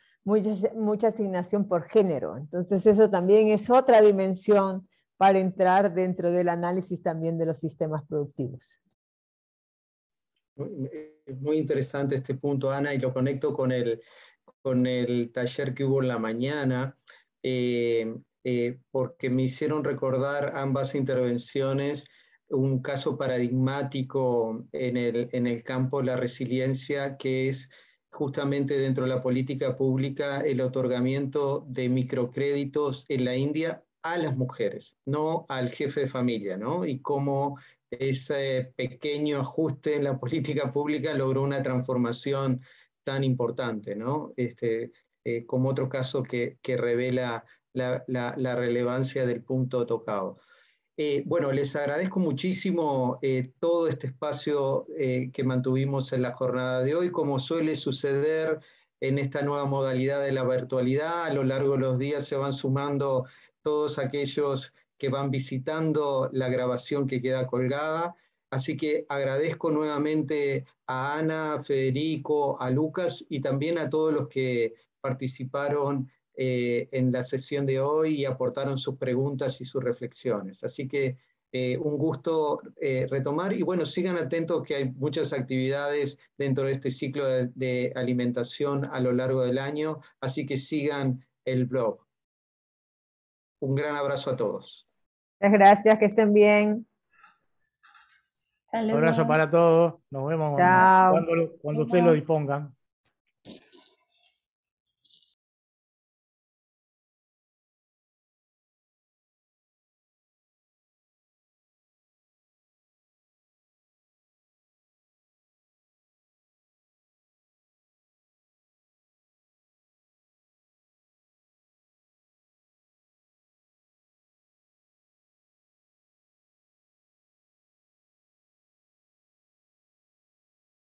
asignación por género. Entonces eso también es otra dimensión para entrar dentro del análisis también de los sistemas productivos.
Muy interesante este punto, Ana, y lo conecto con el taller que hubo en la mañana, porque me hicieron recordar ambas intervenciones un caso paradigmático en el campo de la resiliencia, que es justamente dentro de la política pública el otorgamiento de microcréditos en la India a las mujeres, no al jefe de familia, ¿no? Y cómo ese pequeño ajuste en la política pública logró una transformación tan importante, ¿no? Como otro caso que revela la relevancia del punto tocado. Bueno, les agradezco muchísimo todo este espacio que mantuvimos en la jornada de hoy. Como suele suceder en esta nueva modalidad de la virtualidad, a lo largo de los días se van sumando todos aquellos que van visitando la grabación que queda colgada. Así que agradezco nuevamente a Ana, a Federico, a Lucas y también a todos los que participaron en la sesión de hoy y aportaron sus preguntas y sus reflexiones. Así que un gusto retomar y bueno, sigan atentos que hay muchas actividades dentro de este ciclo de alimentación a lo largo del año, así que sigan el blog. Un gran abrazo a todos.
Muchas gracias, que estén bien.
Un abrazo para todos. Nos vemos
Chao.
cuando ustedes lo dispongan.